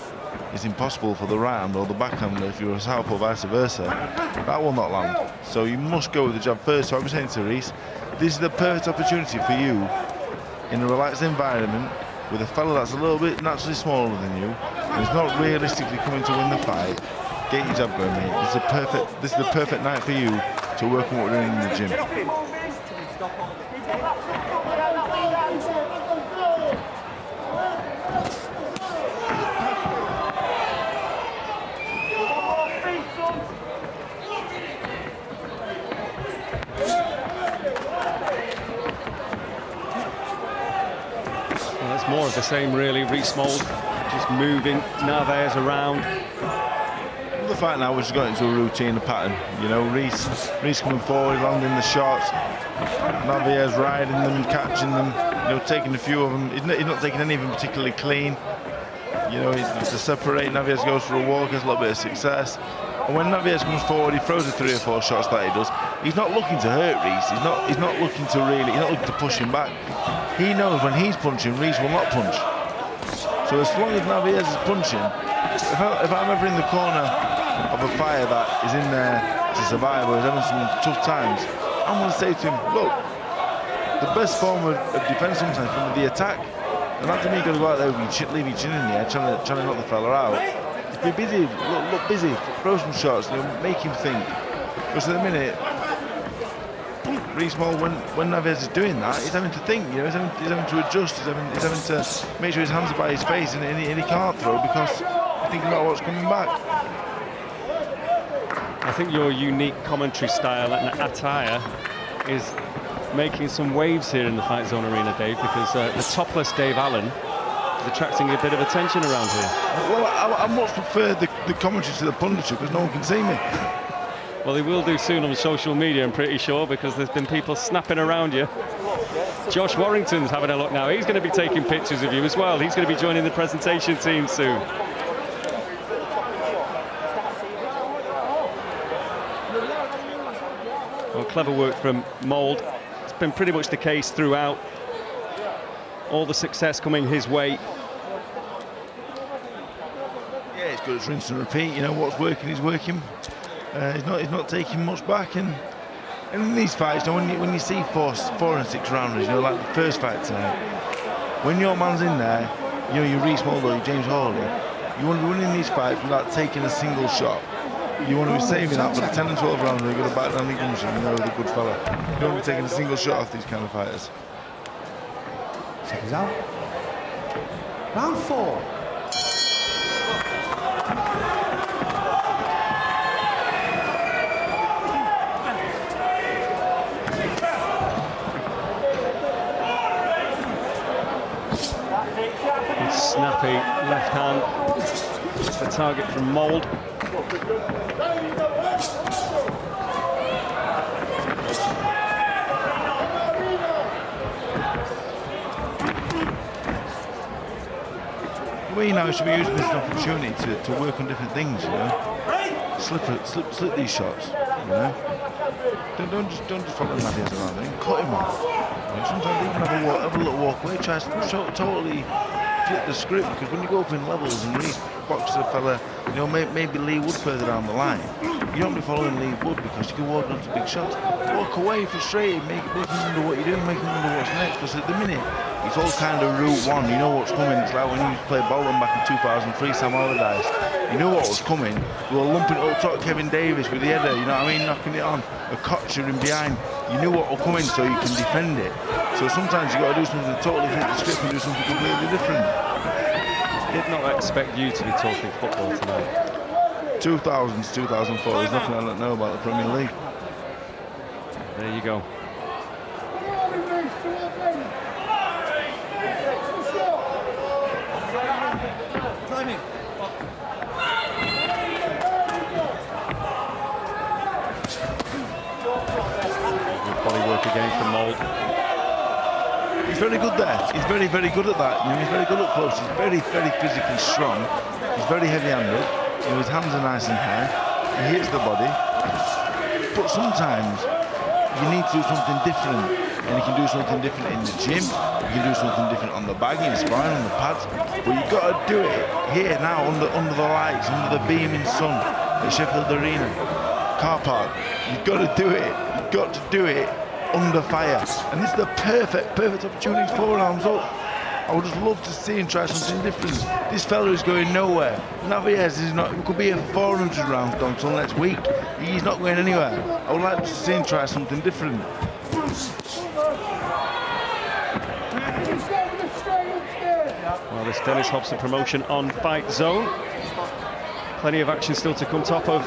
it's impossible for the right hand or the backhand. If you're a southpaw or vice versa, that will not land. So you must go with the jab first. So I'm saying to Reiss, this is the perfect opportunity for you in a relaxed environment with a fellow that's a little bit naturally smaller than you and is not realistically coming to win the fight. Get your jab going, mate. This is the perfect night for you to work on what we're doing in the gym. Well, that's more of the same, really. REECE MOULD just moving Navarez around. The fight now has got into a routine, a pattern. You know, Reiss coming forward, landing the shots, Navarez riding them, catching them, you know, taking a few of them. He's not taking any of them particularly clean. You know, to separate, Navarez goes for a walk, has a little bit of success. And when Navarez comes forward, he throws the 3 or 4 shots that he does. He's not looking to hurt Reiss. He's not looking to really. He's not looking to push him back. He knows when he's punching, Reiss will not punch. So as long as Navarez is punching, if I'm ever in the corner of a fighter that is in there to survive or is having some tough times, I'm going to say to him, look, the best form of defence sometimes is the attack. And that to me goes out there, leave your chin in the air, trying to knock the fella out. Be busy, look busy, throw some shots, you know, make him think. Because at the minute, REECE MOULD, when Navarez is doing that, he's having to think, you know, he's having to adjust, he's having to make sure his hands are by his face and he can't throw because he's thinking about what's coming back. I think your unique commentary style and attire is making some waves here in the Fight Zone arena, Dave, because the topless Dave Allen He's attracting a bit of attention around here. Well, I much prefer the commentary to the punditry because no one can see me. Well, they will do soon on social media, I'm pretty sure, because there's been people snapping around you. Josh Warrington's having a look now. He's going to be taking pictures of you as well. He's going to be joining the presentation team soon. Well, clever work from Mould. It's been pretty much the case throughout. All the success coming his way. Yeah, it's good as rinse and repeat. You know, what's working is working. He's not taking much back, and in these fights, you know, when you see four and six rounders, you know, like the first fight tonight, when your man's in there, you know, your REECE MOULD or your James Hawley, you want to be winning these fights without taking a single shot. You want to be saving that for the 10 and 12 rounds where you've got to back down the guns, you know, the good fella. You don't want to be taking a single shot off these kind of fighters. Seconds out. Round 4. Snappy left hand. It's the target from Mould. We now should be using this opportunity to work on different things, you know. Slip these shots, you know. Don't just follow Navarez around there and cut him off. You know, sometimes even have a little walk away, try to totally flip the script, because when you go up in levels and Reiss boxes a fella, you know, maybe Lee Wood further down the line, you don't be following Lee Wood because you can walk onto big shots. Walk away frustrated, make him wonder what you're doing, make him wonder what's next, because at the minute it's all kind of route one. You know what's coming. It's like when you played Bolton back in 2003, Sam Allardyce. You knew what was coming. You were lumping it up top Kevin Davis with the header, you know what I mean, knocking it on. A Kocher in behind. You knew what was coming, so you can defend it. So sometimes you got to do something totally different, the script, and do something completely different. Did not expect you to be talking football tonight. 2000s, 2004. There's nothing I don't know about the Premier League. There you go. Body work again from Mould. He's very good there. He's very, very good at that. You know, he's very good up close. He's very, very physically strong. He's very heavy-handed. You know, his hands are nice and high. He hits the body. But sometimes you need to do something different, and you can do something different in the gym. You can do something different on the bag, in the sparring, on the pads. But you've got to do it here now, under the lights, under the beaming sun at Sheffield Arena, car park. You've got to do it. You've got to do it under fire, and this is the perfect opportunity. 4 rounds up. I would just love to see him try something different. This fella is going nowhere. Navarez is not. It could be a 400 round done until next week. He's not going anywhere. I would like to see him try something different. Well, this Dennis Hobson promotion on Fightzone. Plenty of action still to come. Top of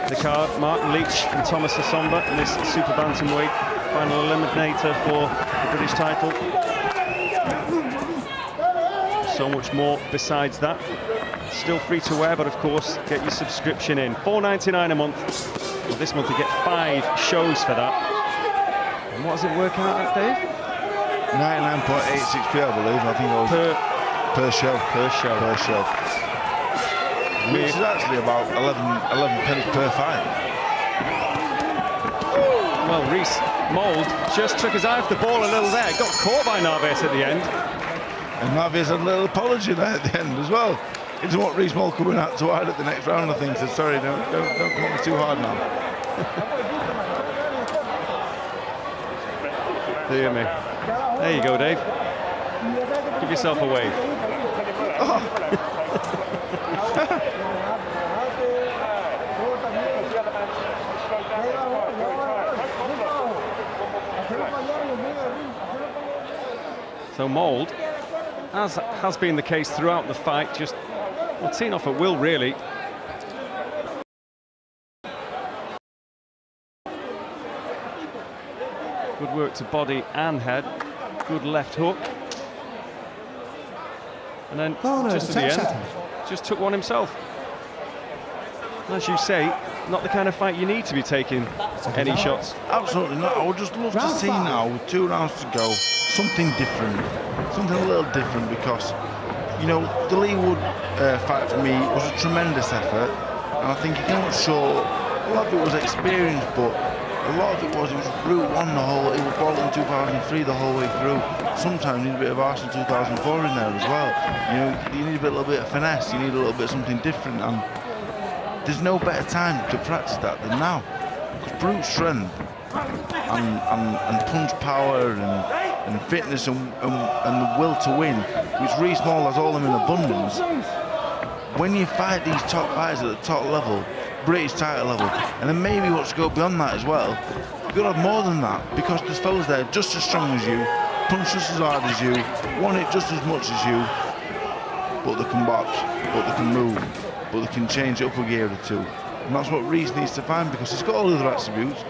the card, Martin Leach and Thomas Essomba in this super bantamweight final eliminator for the British title. So much more besides that. Still free to wear, but of course get your subscription in. $4.99 a month. Well, this month you get 5 shows for that. And what does it work out at, Dave? 99.86p, I believe. I think it was per show. Per show. Per show. Which is actually about 11 pennies per fight. Well, REECE MOULD just took his eye off the ball a little there. Got caught by Navarez at the end. And Navarez had a little apology there at the end as well. He doesn't want REECE MOULD coming out too hard at the next round, I think. So sorry, don't come on me too hard now. Dear me. There you go, Dave. Give yourself a wave. Oh. So Mould, as has been the case throughout the fight, just teeing off at will, really. Good work to body and head. Good left hook. And then just at the end, just took one himself. As you say, not the kind of fight you need to be taking any shots. Absolutely not. I would just love to see now, with 2 rounds to go, something different, something a little different, because, you know, the Lee Wood fight for me was a tremendous effort, and I think he came up short. A lot of it was experience, but a lot of it was Route 1 the whole. It was Bolton 2003 the whole way through. Sometimes you need a bit of Arsenal 2004 in there as well. You know, you need a little bit of finesse. You need a little bit of something different, and there's no better time to practice that than now. Because brute strength and punch power and fitness and the will to win, which REECE MOULD has all of them in abundance. When you fight these top fighters at the top level, British title level, and then maybe what's go beyond that as well, you've got to have more than that, because there's fellas there just as strong as you, punch just as hard as you, want it just as much as you, but they can box, but they can move, but they can change it up a gear or two. And that's what REECE needs to find, because he's got all the other attributes.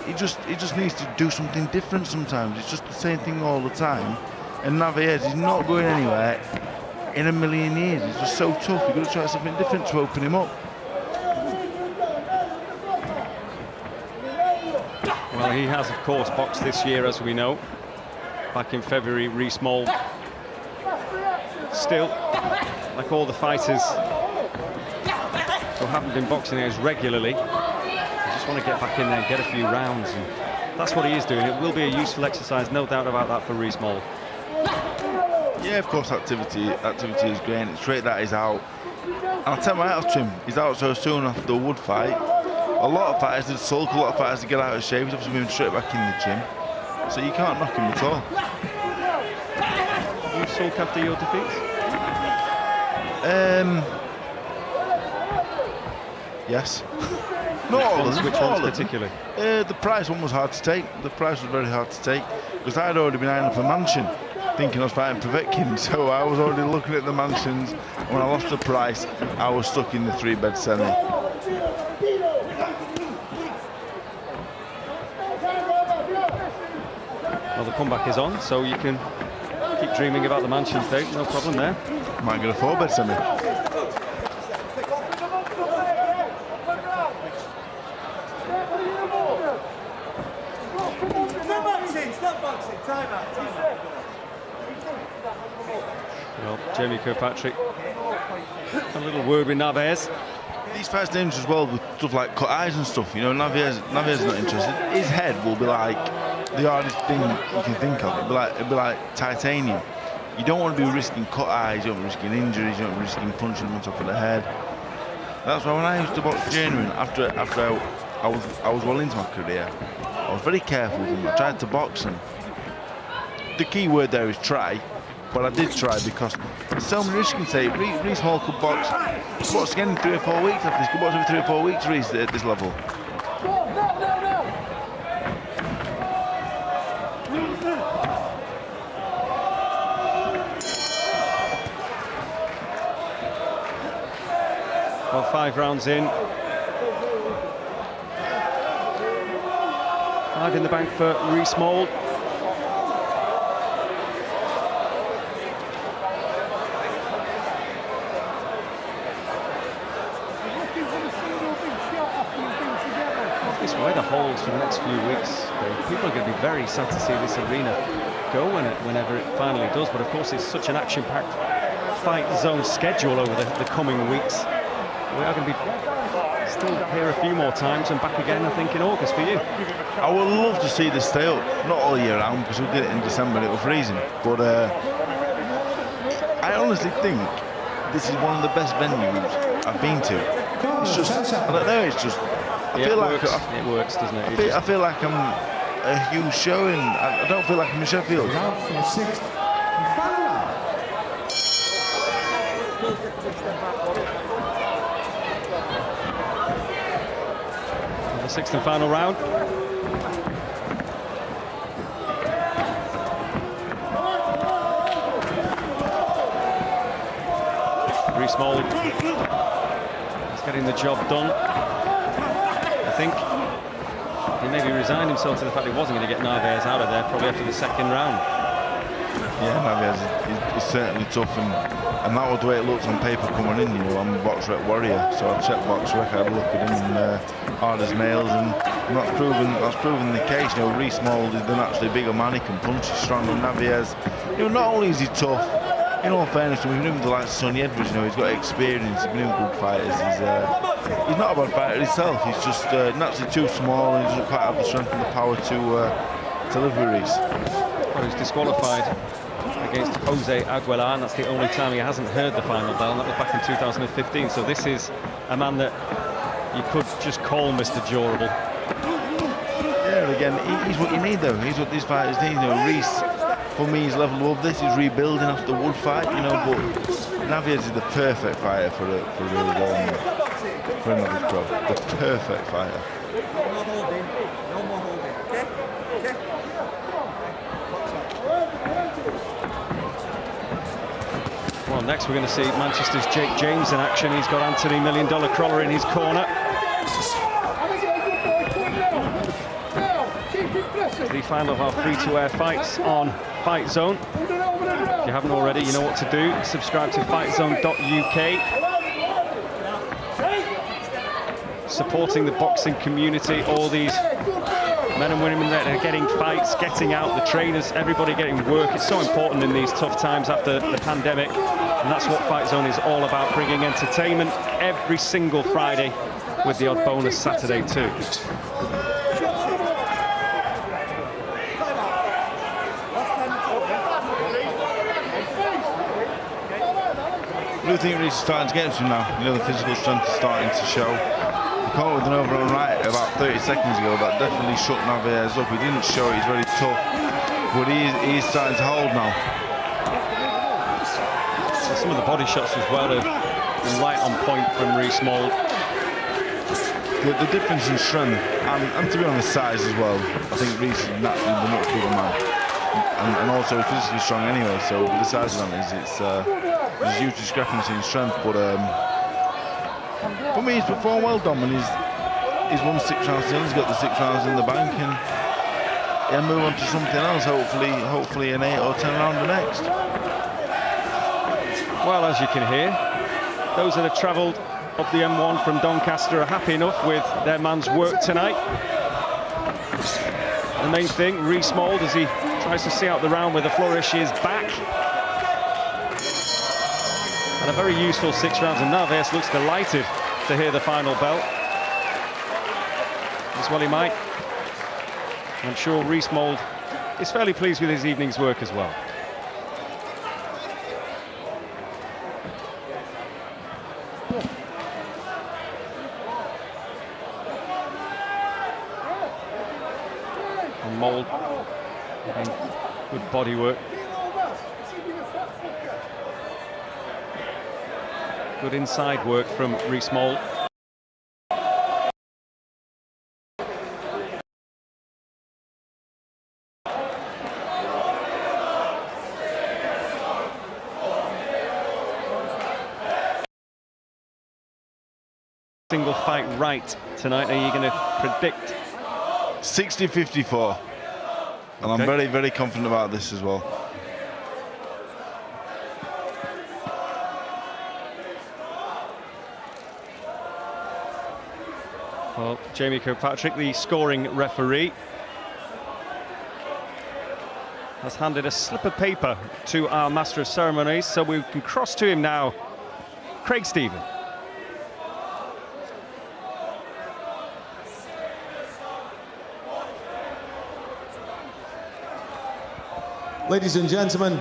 He just needs to do something different sometimes. It's just the same thing all the time. And Navarez is not going anywhere in a million years. He's just so tough. You've got to try something different to open him up. Well, he has, of course, boxed this year, as we know. Back in February, REECE MOULD. Still, like all the fighters who haven't been boxing as regularly, they just want to get back in there and get a few rounds. And that's what he is doing. It will be a useful exercise, no doubt about that, for REECE MOULD. Yeah, of course, activity is great. It's great that he's out. And I'll tell my hat off to him. He's out so soon after the Wood fight. A lot of fighters did sulk, a lot of fighters did get out of shape. He's obviously moving straight back in the gym. So you can't knock him at all. You sulk after your defeats? Yes. Not all of them. Which ones particularly? The prize one was hard to take. The prize was very hard to take, because I'd already been eyeing up a mansion, thinking I was fighting Povetkin. So I was already looking at the mansions. When I lost the price, I was stuck in the 3-bed semi. Well, the comeback is on, so you can keep dreaming about the mansion state. No problem there. Might get a 4-bed semi. Well, Jamie Kirkpatrick, a little word with Navarez. These fights dangerous as well with stuff like cut eyes and stuff. You know, Navarez is not interested. His head will be like the hardest thing you can think of. It'll be like titanium. You don't want to be risking cut eyes. You don't want to be risking injuries. You don't want to be risking punching him on top of the head. That's why when I used to box genuine, after I was well into my career, I was very careful with him. I tried to box him. The key word there is try. But I did try, because there's so many risks you can take. REECE MOULD could box again in 3 or 4 weeks after this. Could box every 3 or 4 weeks, REECE, at this level. Well, 5 rounds in. 5 in the bank for REECE MOULD. This weather holds for the next few weeks. People are going to be very sad to see this arena go whenever it finally does. But of course, it's such an action-packed fight zone schedule over the coming weeks. We are going to be still here a few more times and back again, I think, in August for you. I would love to see this stay up, not all year round, because we did it in December and it was freezing. But I honestly think this is one of the best venues I've been to. It's just, I don't know, it's just, I feel like it works, doesn't it? I feel like I'm a huge show, and I don't feel like I'm in Sheffield. The 6th and final round. REECE MOULD is getting the job done. I think he maybe resigned himself to the fact he wasn't going to get Navarez out of there probably after the 2nd round. Yeah, Navarez is certainly tough, and that was the way it looked on paper coming in. You know, I'm a box rec warrior, so I checked box rec, I had a look at him, and hard as nails, and that's proven the case. You know, REECE MOULD is the naturally bigger man, he can punch, he's strong, and Navarez, you know, not only is he tough, in all fairness, we've been with the likes of Sonny Edwards, you know, he's got experience, he's been with good fighters, he's not a bad fighter himself, he's just naturally too small, and he doesn't quite have the strength and the power to live with Reiss. Well, he was disqualified against Jose Aguilar, and that's the only time he hasn't heard the final bell, and that was back in 2015. So this is a man that you could just call Mr. Durable. Yeah, again, he's what you need though. He's what these fighters need. You know, Reiss, for me, is level above this. He's rebuilding after the Wood fight, you know. But Navarez is the perfect fighter for another pro. The perfect fighter. Well, next we're going to see Manchester's Jake James in action. He's got Anthony $1 Million Crawler in his corner. The final of our free-to-air fights on Fightzone. If you haven't already, you know what to do. Subscribe to fightzone.uk. Supporting the boxing community, all these men and women that are getting fights, getting out, the trainers, everybody getting work. It's so important in these tough times after the pandemic, and that's what Fightzone is all about, bringing entertainment every single Friday with the odd bonus Saturday too. I do think Reiss is starting to get him now. You know, the physical strength is starting to show. He caught with an overhand right about 30 seconds ago. That definitely shut Navarez up. He didn't show it, he's very tough, but he's starting to hold now. So some of the body shots as well have been right on point from REECE MOULD. The difference in strength, and to be honest, size as well. I think Reiss is naturally the much bigger man. And also physically strong anyway, so with the size of them, there's a huge discrepancy in strength, but for me he's performed well, Dom, and he's won 6 rounds in, he's got the 6 rounds in the bank, and he'll move on to something else, hopefully an 8 or 10 rounder next. Well, as you can hear, those that have travelled up the M1 from Doncaster are happy enough with their man's work tonight. The main thing, REECE MOULD, as he tries to see out the round with a flourish, is back. And a very useful 6 rounds, and Navarez looks delighted to hear the final bell. As well he might. I'm sure REECE MOULD is fairly pleased with his evening's work as well. And MOULD, again, good body work. Good inside work from REECE MOULD. Single fight right tonight. Are you going to predict? 60-54. And I'm very, very confident about this as well. Well, Jamie Kirkpatrick, the scoring referee, has handed a slip of paper to our Master of Ceremonies, so we can cross to him now. Craig Stephen. Ladies and gentlemen,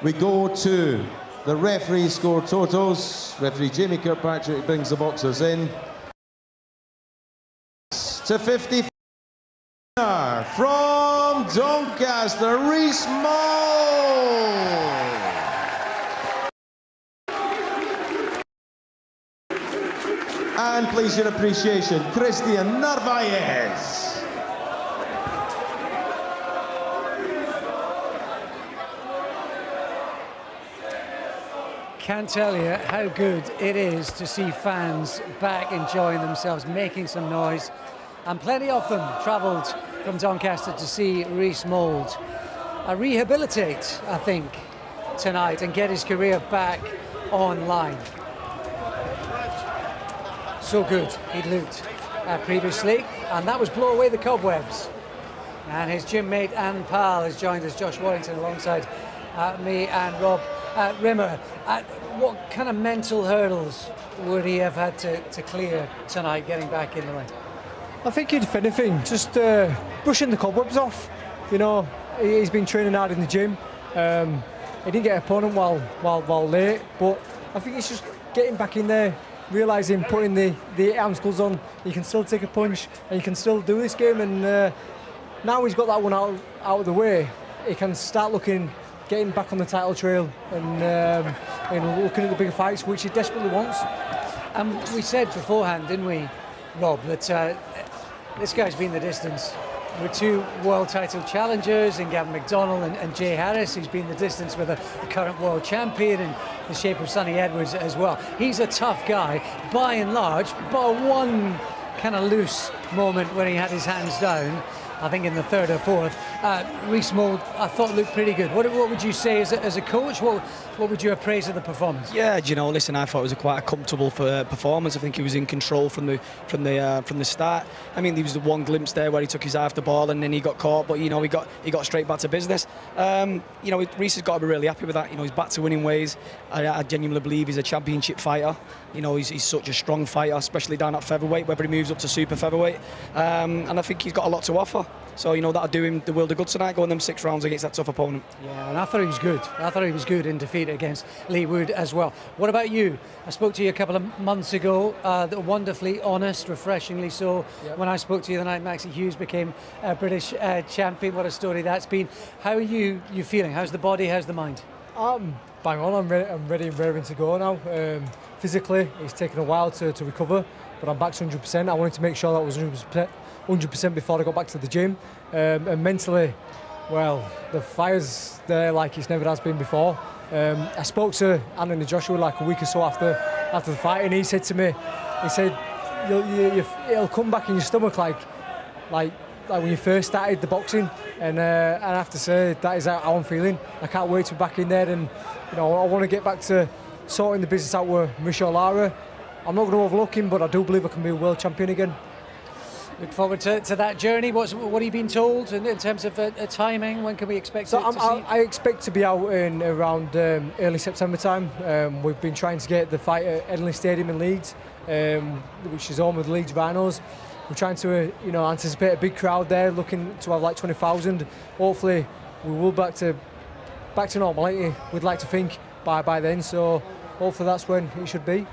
we go to the referee score totals. Referee Jamie Kirkpatrick brings the boxers in. To 50 from Doncaster, REECE MOULD. And please your appreciation, Christian Navarez. Can't tell you how good it is to see fans back enjoying themselves, making some noise. And plenty of them travelled from Doncaster to see REECE MOULD. rehabilitate, I think, tonight and get his career back online. So good, he'd looked previously, and that was blow away the cobwebs. And his gym mate and pal has joined us, Josh Warrington, alongside me and Rob Rimmer. What kind of mental hurdles would he have had to clear tonight, getting back in the ring? I think if anything, just brushing the cobwebs off. You know, he's been training hard in the gym. He didn't get an opponent while late, but I think it's just getting back in there, realising, putting the 8 ounce gloves on, you can still take a punch and you can still do this game. And now he's got that one out of the way, he can start getting back on the title trail and looking at the bigger fights, which he desperately wants. And we said beforehand, didn't we, Rob, that this guy's been the distance with 2 world title challengers in Gavin McDonnell and Jay Harris. He's been the distance with a current world champion in the shape of Sonny Edwards as well. He's a tough guy, by and large, but one kind of loose moment when he had his hands down, I think in the 3rd or 4th. REECE MOULD, I thought, looked pretty good. What would you say as a coach? What would you appraise of the performance? Yeah, you know, listen, I thought it was quite a comfortable performance. I think he was in control from the start. I mean, there was the one glimpse there where he took his eye off the ball and then he got caught, but you know, he got straight back to business. You know, Reiss has got to be really happy with that. You know, he's back to winning ways. I genuinely believe he's a championship fighter. You know, he's such a strong fighter, especially down at featherweight, whether he moves up to super featherweight. And I think he's got a lot to offer. So, you know, that'll do him the world of good tonight, going them 6 rounds against that tough opponent. Yeah, and I thought he was good. I thought he was good in defeat against Leigh Wood as well. What about you? I spoke to you a couple of months ago, wonderfully honest, refreshingly so. Yep. When I spoke to you the night Maxie Hughes became a British champion, what a story that's been. How are you feeling? How's the body? How's the mind? Bang on, I'm ready and raring to go now. Physically, it's taken a while to recover, but I'm back to 100%. I wanted to make sure that was 100% before I got back to the gym. And mentally, well, the fire's there like it's never has been before. I spoke to Anthony Joshua like a week or so after the fight, and he said to me, it'll come back in your stomach like when you first started the boxing. And I have to say, that is how I'm feeling. I can't wait to be back in there, and you know, I want to get back to sorting the business out with Michelle Lara. I'm not going to overlook him, but I do believe I can be a world champion again. Look forward to that journey. What have you been told in terms of timing? When can we expect to see? I expect to be out in around early September time. We've been trying to get the fight at Edinley Stadium in Leeds, which is home of the Leeds Rhinos. We're trying to anticipate a big crowd there, looking to have like 20,000. Hopefully we will back to normality, we'd like to think, by then. So hopefully that's when it should be.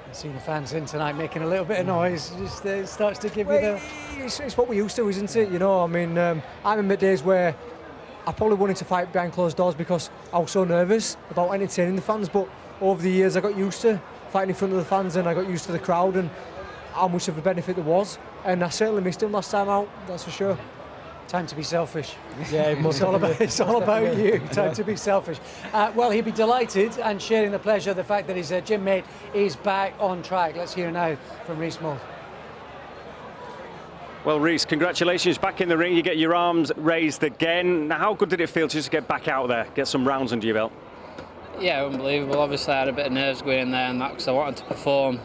I see the fans in tonight making a little bit of noise. Just starts to give you the... It's what we're used to, isn't it? You know, I mean, I remember days where I probably wanted to fight behind closed doors because I was so nervous about entertaining the fans, but over the years I got used to fighting in front of the fans, and I got used to the crowd and how much of a benefit there was. And I certainly missed him last time out, that's for sure. Time to be selfish. Yeah, it's all about you. Time to be selfish. Well, he'd be delighted and sharing the pleasure of the fact that his gym mate is back on track. Let's hear now from REECE MOULD. Well, Reiss, congratulations, back in the ring. You get your arms raised again. Now, how good did it feel to just get back out there, get some rounds under your belt? Yeah, unbelievable. Obviously, I had a bit of nerves going in there and that because I wanted to perform.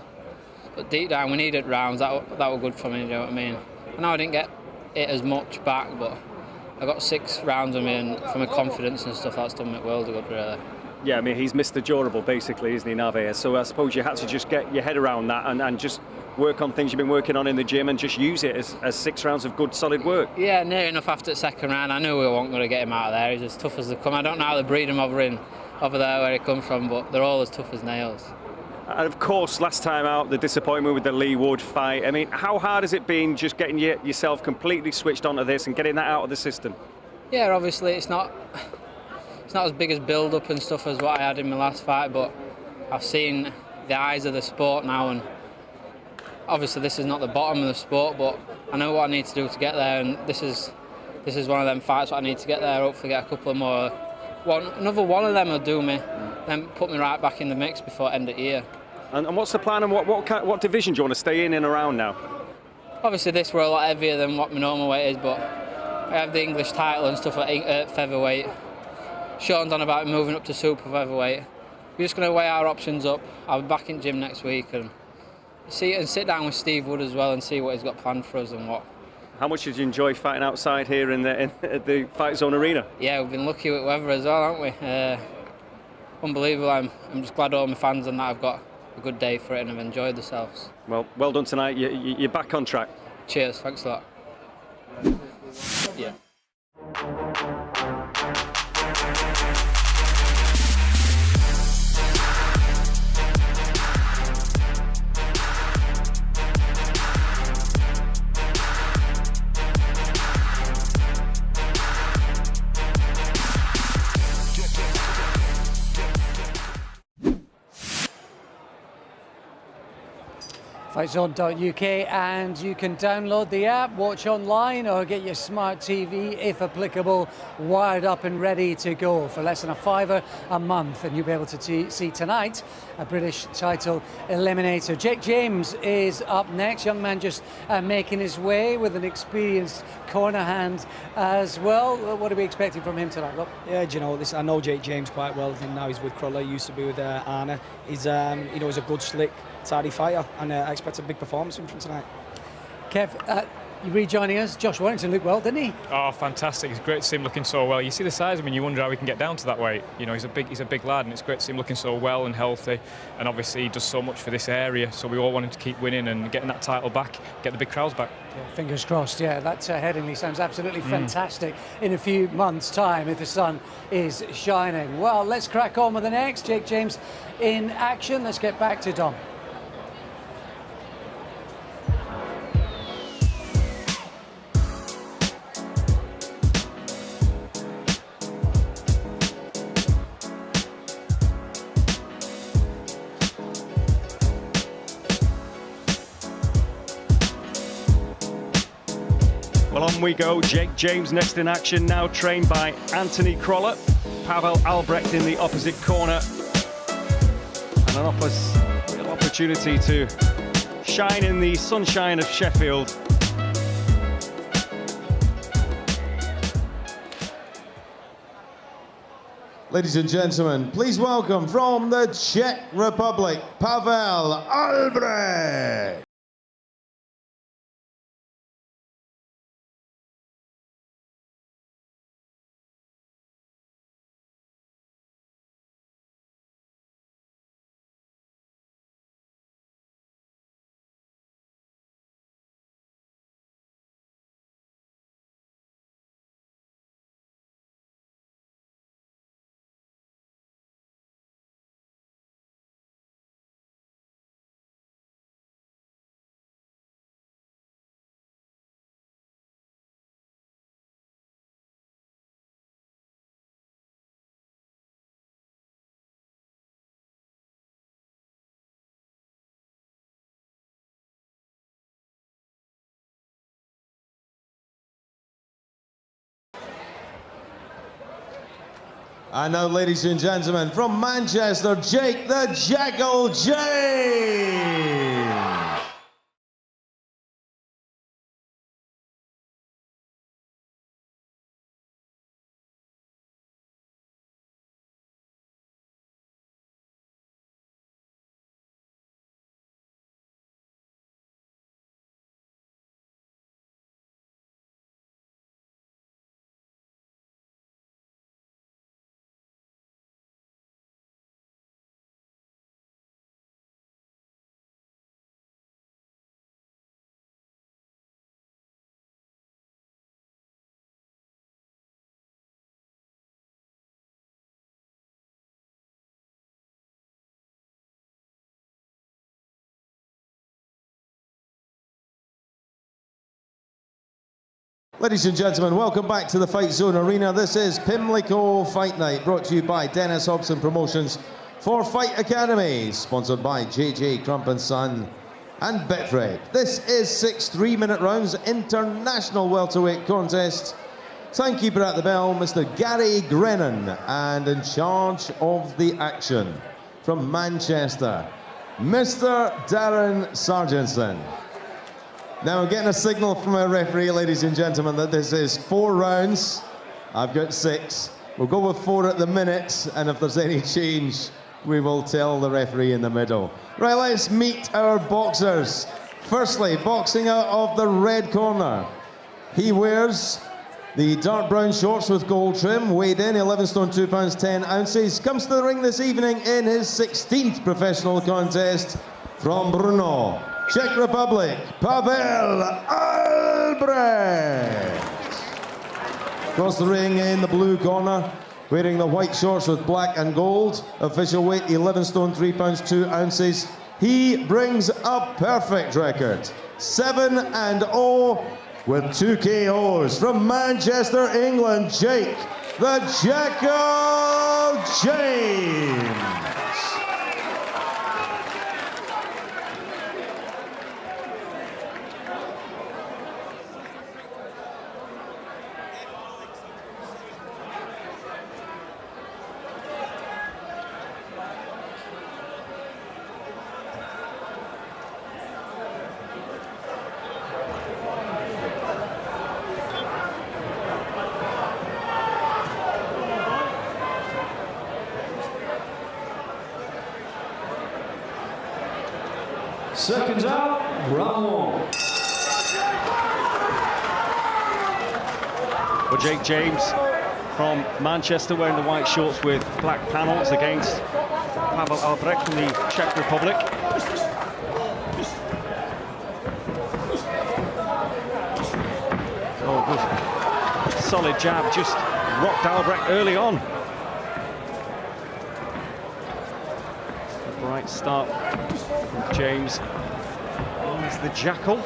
But deep down, we needed rounds. That were good for me, you know what I mean? I know I didn't get it as much back, but I got 6 rounds of me, and from my confidence and stuff, that's done me world of good, really. Yeah, I mean, he's Mr. Durable, basically, isn't he, Navarez? So I suppose you had to just get your head around that and just work on things you've been working on in the gym and just use it as 6 rounds of good, solid work. Yeah, near enough after the 2nd round. I knew we weren't going to get him out of there. He's as tough as they come. I don't know how they breed him over there where he comes from, but they're all as tough as nails. And of course, last time out, the disappointment with the Leigh Wood fight. I mean, how hard has it been just getting yourself completely switched onto this and getting that out of the system? Yeah, obviously it's not as big as build-up and stuff as what I had in my last fight, but I've seen the eyes of the sport now, and obviously this is not the bottom of the sport, but I know what I need to do to get there, and this is one of them fights that I need to get there. Hopefully get a couple of more. Another one of them will do me, then put me right back in the mix before end of year. And what's the plan, and what division do you want to stay in and around now? Obviously this were a lot heavier than what my normal weight is, but I have the English title and stuff at featherweight. Sean's on about moving up to super featherweight. We're just going to weigh our options up. I'll be back in gym next week and sit down with Steve Wood as well and see what he's got planned for us and what. How much did you enjoy fighting outside here in the Fight Zone Arena? Yeah, we've been lucky with weather as well, haven't we? Unbelievable. I'm just glad all my fans and that have got a good day for it and have enjoyed themselves. Well done tonight. You're back on track. Cheers. Thanks a lot. Yeah. Fightzone.uk, and you can download the app, watch online, or get your smart TV, if applicable, wired up and ready to go for less than a £5 a month. And you'll be able to see tonight a British title eliminator. Jake James is up next. Young man just making his way with an experienced corner hand as well. What are we expecting from him tonight? Look. Yeah, do you know this? I know Jake James quite well. And now he's with Cruller. He used to be with Arna. He's he's a good, slick, tidy fighter, and I expect a big performance from him tonight. Kev, you rejoining us. Josh Warrington looked well, didn't he? Oh, fantastic! It's great to see him looking so well. You see the size of him, and you wonder how he can get down to that weight. You know, he's a big lad, and it's great to see him looking so well and healthy. And obviously, he does so much for this area. So we all want him to keep winning and getting that title back, get the big crowds back. Yeah, fingers crossed. Yeah, that Headingley sounds absolutely fantastic in a few months' time if the sun is shining. Well, let's crack on with the next. Jake James in action. Let's get back to Dom. Well, on we go. Jake James next in action, now trained by Anthony Croller. Pavel Albrecht in the opposite corner. And an opportunity to shine in the sunshine of Sheffield. Ladies and gentlemen, please welcome from the Czech Republic, Pavel Albrecht. And now, ladies and gentlemen, from Manchester, Jake the Jackal James. Ladies and gentlemen, welcome back to the Fight Zone Arena. This is Pimlico Fight Night, brought to you by Dennis Hobson Promotions for Fight Academy, sponsored by JJ Crump & Son and Betfred. This is 6 3-minute rounds, international welterweight contest. Timekeeper at the bell, Mr. Gary Grennan, and in charge of the action from Manchester, Mr. Darren Sargentson. Now I'm getting a signal from our referee, ladies and gentlemen, that this is 4 rounds. I've got 6. We'll go with 4 at the minute, and if there's any change, we will tell the referee in the middle. Right, let's meet our boxers. Firstly, boxing out of the red corner. He wears the dark brown shorts with gold trim, weighed in 11 stone 2 pounds 10 ounces. Comes to the ring this evening in his 16th professional contest from Brno, Czech Republic, Pavel Albrecht. Across the ring in the blue corner, wearing the white shorts with black and gold. Official weight 11 stone 3 pounds 2 ounces. He brings a perfect record, 7-0 with 2 KOs. From Manchester, England, Jake the Jackal James. Seconds out, round 1. Well, Jake James from Manchester wearing the white shorts with black panels against Pavel Albrecht from the Czech Republic. Oh, good. Solid jab, just rocked Albrecht early on. A bright start from James. There's the Jackal.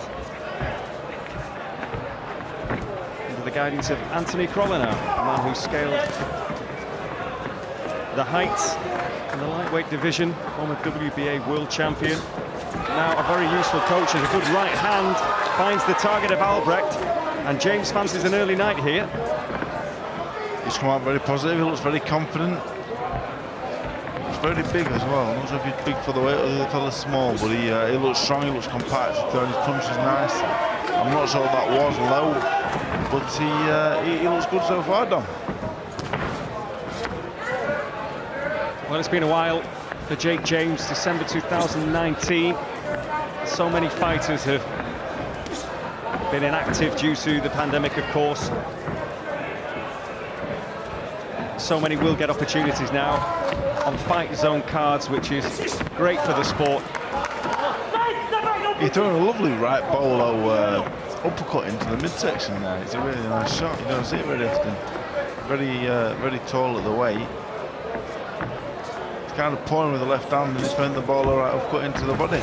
Under the guidance of Anthony Crolla now, a man who scaled the heights in the lightweight division, former WBA world champion. Now a very useful coach with a good right hand, finds the target of Albrecht, and James fancies an early night here. He's come out very positive, he looks very confident. He's very big as well. I'm not sure if he's big for the weight or the fella's small, but he looks strong, he looks compact, throwing his punches nice. I'm not sure that was low, but he looks good so far, Dom. Well, it's been a while for Jake James, December 2019. So many fighters have been inactive due to the pandemic, of course. So many will get opportunities now on Fightzone cards, which is great for the sport. He's throwing a lovely right bolo uppercut into the midsection there. It's a really nice shot. You don't see it very often. Very tall at the weight. He's kind of pulling with the left hand and he's throwing the bolo right uppercut into the body.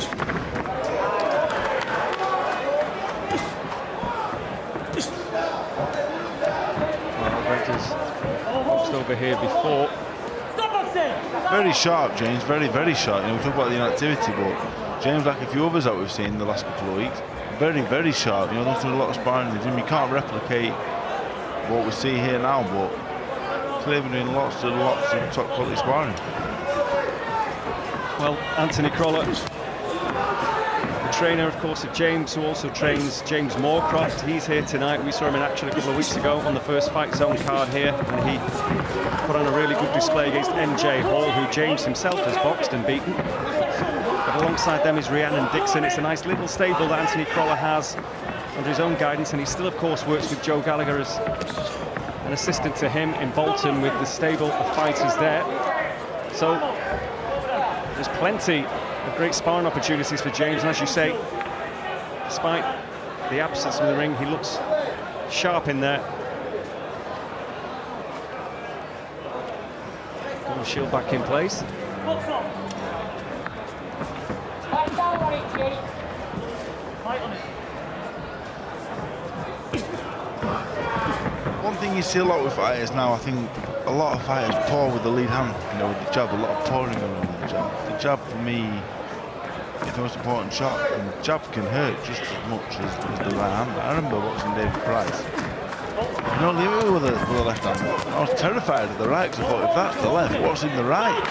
Over here before. Very sharp, James, very, very sharp. You know, we talk about the inactivity, but James, like a few others that we've seen in the last couple of weeks, very, very sharp. You know, there's a lot of sparring in the gym. You can't replicate what we see here now, but clearly doing lots of top quality sparring. Well, Anthony Crolla, the trainer, of course, of James, who also trains James Moorcroft. He's here tonight. We saw him in action a couple of weeks ago on the first Fightzone card here, and he put on a really good display against MJ Hall, who James himself has boxed and beaten. But alongside them is Rhiannon Dixon. It's a nice little stable that Anthony Crolla has under his own guidance, and he still, of course, works with Joe Gallagher as an assistant to him in Bolton with the stable of fighters there. So there's plenty of great sparring opportunities for James, and as you say, despite the absence from the ring, he looks sharp in there. Got the shield back in place. One thing you see a lot with fighters now, I think a lot of fighters pour with the lead hand, you know, with the jab, a lot of pouring going on with the jab. The jab, for me, is the most important shot, and the jab can hurt just as much as the right hand. I remember watching David Price. You know, leave it with the left hand. I was terrified of the right, because I thought, if that's the left, what's in the right?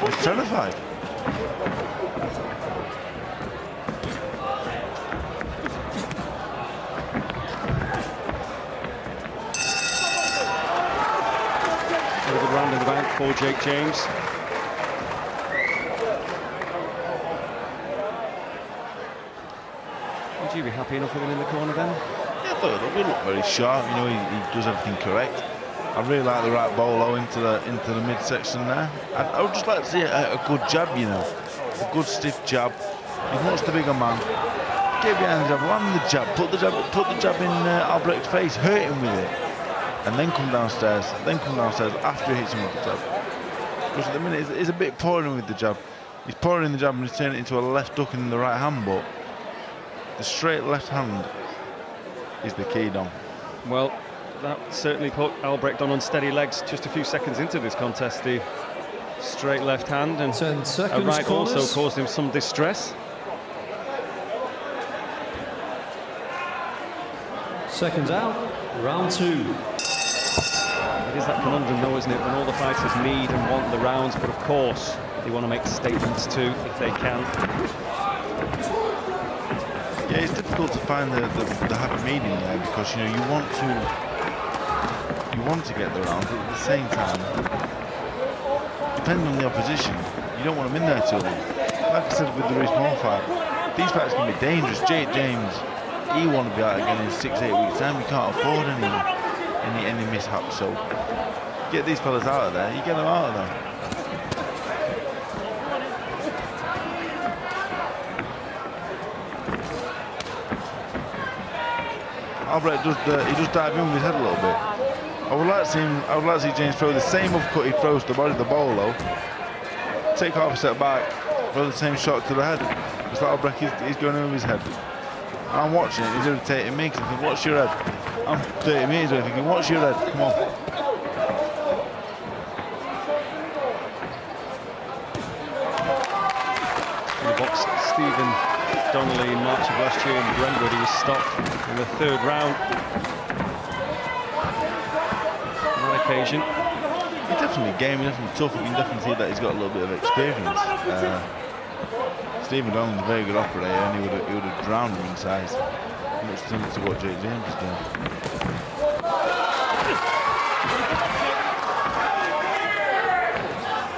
I was terrified. for Jake James. Would you be happy enough with him in the corner then? Yeah, I thought he looked very sharp. You know, he does everything correct. I really like the right bolo into the midsection there. I would just like to see a good jab, you know, a good stiff jab. He's much the bigger man. Get behind the jab, land the jab, put the jab in Albrecht's face, hurt him with it, and then come downstairs. After he hits him with the jab. Because at the minute he's a bit pouring with the jab. He's pouring the jab and he's turning it into a left hook in the right hand, but the straight left hand is the key, Dom. Well, that certainly put Albrecht on unsteady legs just a few seconds into this contest. The straight left hand and a right also caused him some distress. Seconds out, round 2. It is that conundrum though, isn't it, when all the fighters need and want the rounds, but of course they want to make statements too if they can. Yeah, it's difficult to find the happy medium there, because you know you want to get the rounds, but at the same time, depending on the opposition, you don't want them in there too long. Like I said with the REECE MOULD fight, these fights can be dangerous. Jake James, he want to be out again in 6-8 weeks time. You can't afford any mishaps. So get these fellas out of there. You get them out of there. Albrecht does dive in with his head a little bit. I would like to see James throw the same uppercut he throws to the body of the bolo. Take half a step back, throw the same shot to the head. It's like Albrecht, he's going in with his head. I'm watching it, he's irritating me because I think, what's your head? I'm 30 metres away thinking, what's your head? Come on. In the box, Stephen Donnelly in March of last year in Brentwood, he was stopped in the 3rd round. On that occasion. He's definitely game, he's definitely tough. You can definitely see that he's got a little bit of experience. Stephen Donnelly's a very good operator, and he would have drowned him in size. Much similar to what Jake James is doing.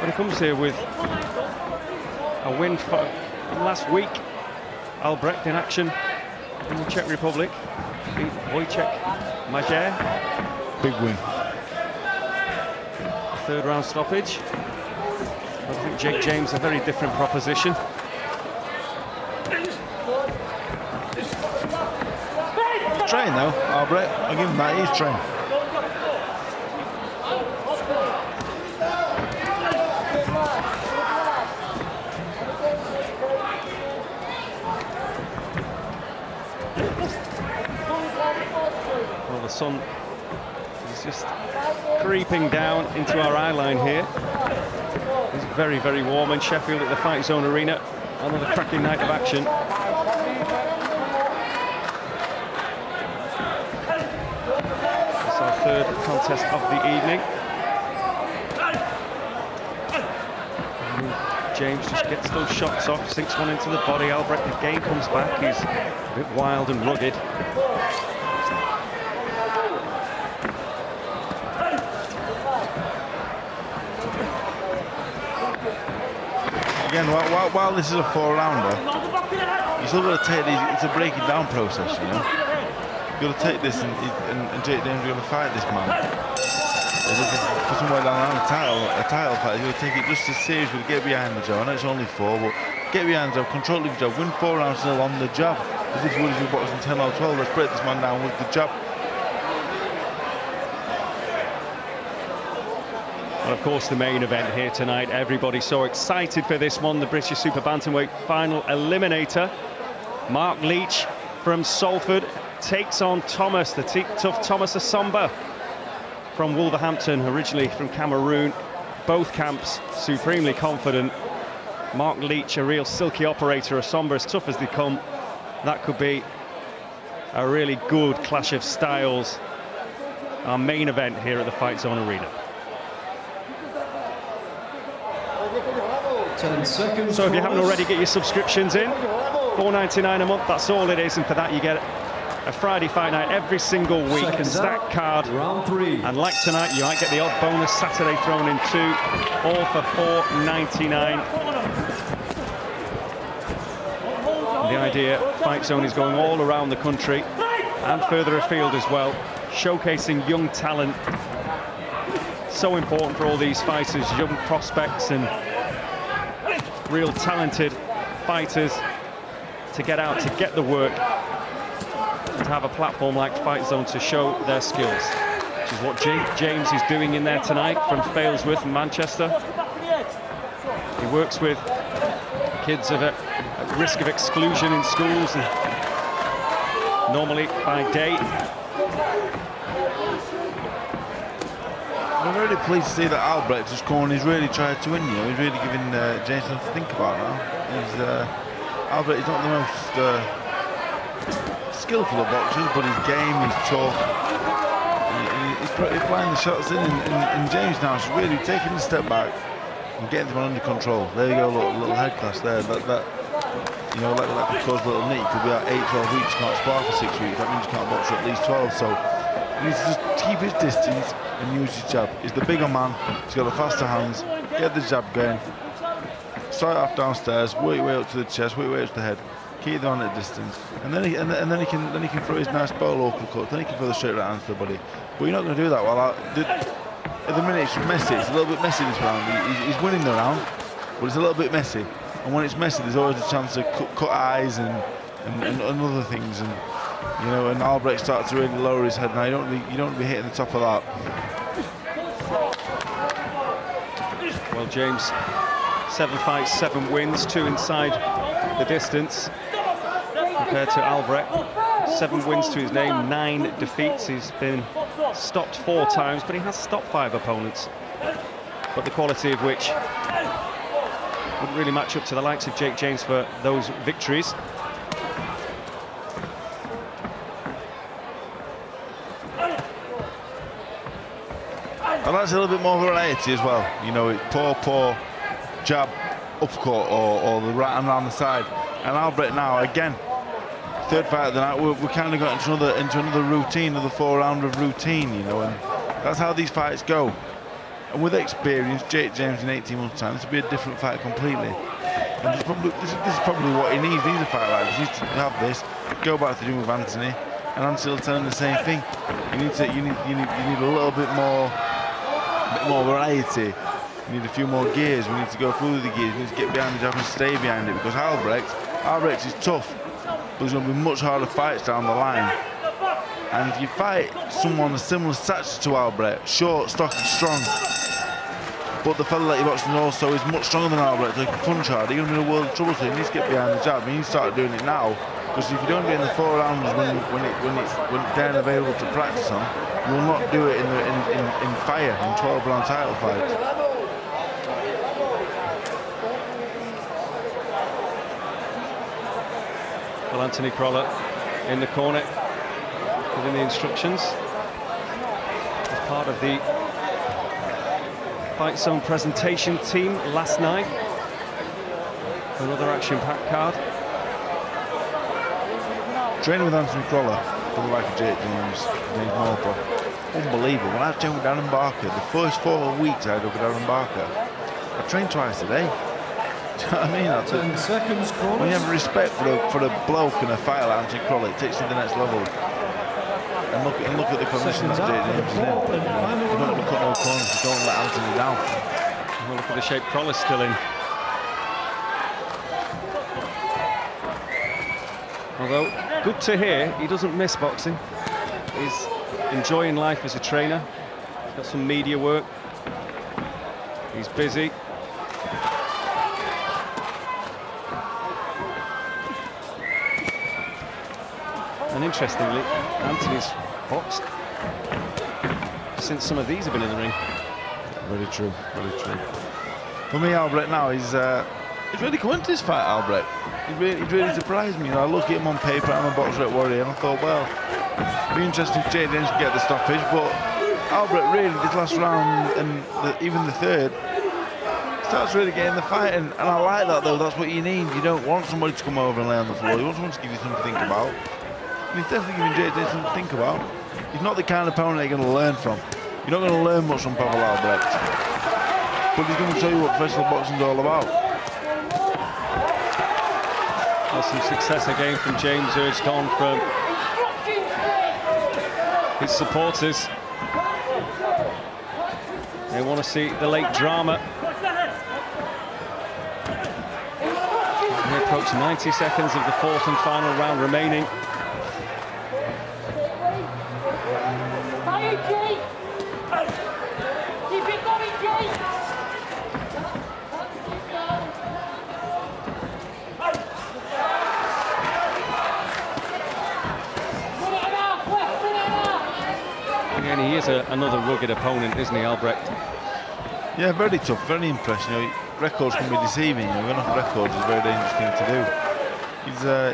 But he comes here with a win from last week. Albrecht in action in the Czech Republic. Beat Wojciech Majer. Big win. 3rd round stoppage. I think Jake James a very different proposition. Train though, Albrecht. I'll give him that, he's trained. Well, the sun is just creeping down into our eye line here. It's very, very warm in Sheffield at the Fightzone Arena. Another cracking night of action. It's our 3rd contest of the evening. And James just gets those shots off, sinks one into the body. Albrecht again comes back. He's a bit wild and rugged. Again, while this is a 4-rounder, you still got to take these. It's a breaking down process, you know. You've got to take this, and Jake James is going to fight this man. He's looking for somewhere down the line, a title fight. He's going to take it just as serious. But get behind the jab. I know it's only 4, but get behind the jab, control the jab, win 4 rounds still on the jab. As if you would if you boxing 10 or 12. Let's break this man down with the jab. And of course, the main event here tonight. Everybody so excited for this one. The British Super Bantamweight final eliminator. Mark Leach from Salford takes on Thomas, the tough Thomas Essomba from Wolverhampton, originally from Cameroon. Both camps supremely confident. Mark Leach, a real silky operator. Essomba as tough as they come. That could be a really good clash of styles. Our main event here at the Fightzone Arena. 10 seconds. So if you haven't already, get your subscriptions in. $4.99 a month, that's all it is, and for that you get a Friday fight night every single week, a stacked card. Round 3. And like tonight, you might get the odd bonus Saturday thrown in too, all for $4.99. The idea, Fight Zone is going all around the country and further afield as well, showcasing young talent. So important for all these fighters, young prospects and real talented fighters to get out, to get the work, and to have a platform like Fight Zone to show their skills, which is what James is doing in there tonight from Failsworth in Manchester. He works with kids at risk of exclusion in schools, and normally by day. I'm really pleased to see that Albrecht has come on. He's really tried to win you. He's really giving James something to think about now. Albrecht is not the most skillful of boxers, but his game is tough. He's applying the shots in, and James now is really taking a step back and getting them under control. There you go, little head class there. You know, like the cause little Nick could be at 8-12 weeks, can't spar for 6 weeks. That means you can't box for at least 12. So he needs to just keep his distance and use his jab. He's the bigger man. He's got the faster hands. Get the jab going. Start off downstairs, work your way up to the chest, work your way up to the head. Keep them on at distance, and then he can throw his nice bow local cut. Then he can throw the straight right hands to the body. But you're not going to do that at the minute. It's messy. It's a little bit messy this round. He's winning the round, but it's a little bit messy. And when it's messy, there's always a chance to cut eyes and other things. And you know, and Albrecht starts to really lower his head. Now you don't want to be hitting the top of that. Well, James, 7 fights, 7 wins, 2 inside the distance, compared to Albrecht. 7 wins to his name, 9 defeats. He's been stopped 4 times, but he has stopped 5 opponents, but the quality of which wouldn't really match up to the likes of Jake James for those victories. And that's a little bit more variety as well. You know, paw, jab, uppercut, or the right hand around the side. And Albrecht now, again, 3rd fight of the night, we kind of got into another routine, another 4-round of routine, you know, and that's how these fights go. And with experience, Jake James in 18 months' time, this will be a different fight completely. And this is probably what he needs. He needs a fight like this. He needs to have this, go back to doing with Anthony, and Anthony will tell him the same thing. You need a little bit more variety. We need a few more gears. We need to go through the gears. We need to get behind the jab and stay behind it, because Albrecht is tough, but there's going to be much harder fights down the line. And if you fight someone of similar stature to Albrecht, short, stocky, strong, but the fella that you're watching also is much stronger than Albrecht, so he can punch hard, you're going to be in a world of trouble. So you need to get behind the jab. You need to start doing it now, because if you don't do it in the 4 rounds when it's then available to practice on, you will not do it in fire, in 12-round title fights. Well, Anthony Crolla in the corner, giving the instructions as part of the Fight Zone presentation team last night. Another action-packed card. Training with Anthony Crolla, for the like of Jake James Morpeth. Unbelievable. When I was training with Darren Barker, the first 4 weeks I had over Darren Barker, I trained twice a day. Do you know what I mean? 10 seconds, corners. When you have respect for a bloke and a fighter like Anthony Crolla, it takes you to the next level. And look at the condition that Jake James is in. You don't look at no corners, you don't let Anthony down. Well, look at the shape Crolla's still in. Although, good to hear, he doesn't miss boxing. He's enjoying life as a trainer. He's got some media work. He's busy. And interestingly, Anthony's boxed since some of these have been in the ring. Very true, very true. For me, Albrecht now, he's really come into this fight, Albrecht. He really surprised me. You know, I look at him on paper, I'm a box rep warrior, and I thought, well, it'd be interesting if Jake James could get the stoppage, but Albrecht really, this last round, and even the 3rd, starts really getting the fight, and I like that though. That's what you need. You don't want somebody to come over and lay on the floor. You want someone to give you something to think about. And he's definitely giving Jake something to think about. He's not the kind of opponent you're going to learn from. You're not going to learn much from Pavel Albrecht. But he's going to tell you what professional boxing's all about. Well, some success again from James, urged on from his supporters. They want to see the late drama. We approach 90 seconds of the fourth and final round remaining. And he is another rugged opponent, isn't he, Albrecht? Yeah, very tough, very impressive. You know, records can be deceiving. You know, going off records is a very dangerous thing to do.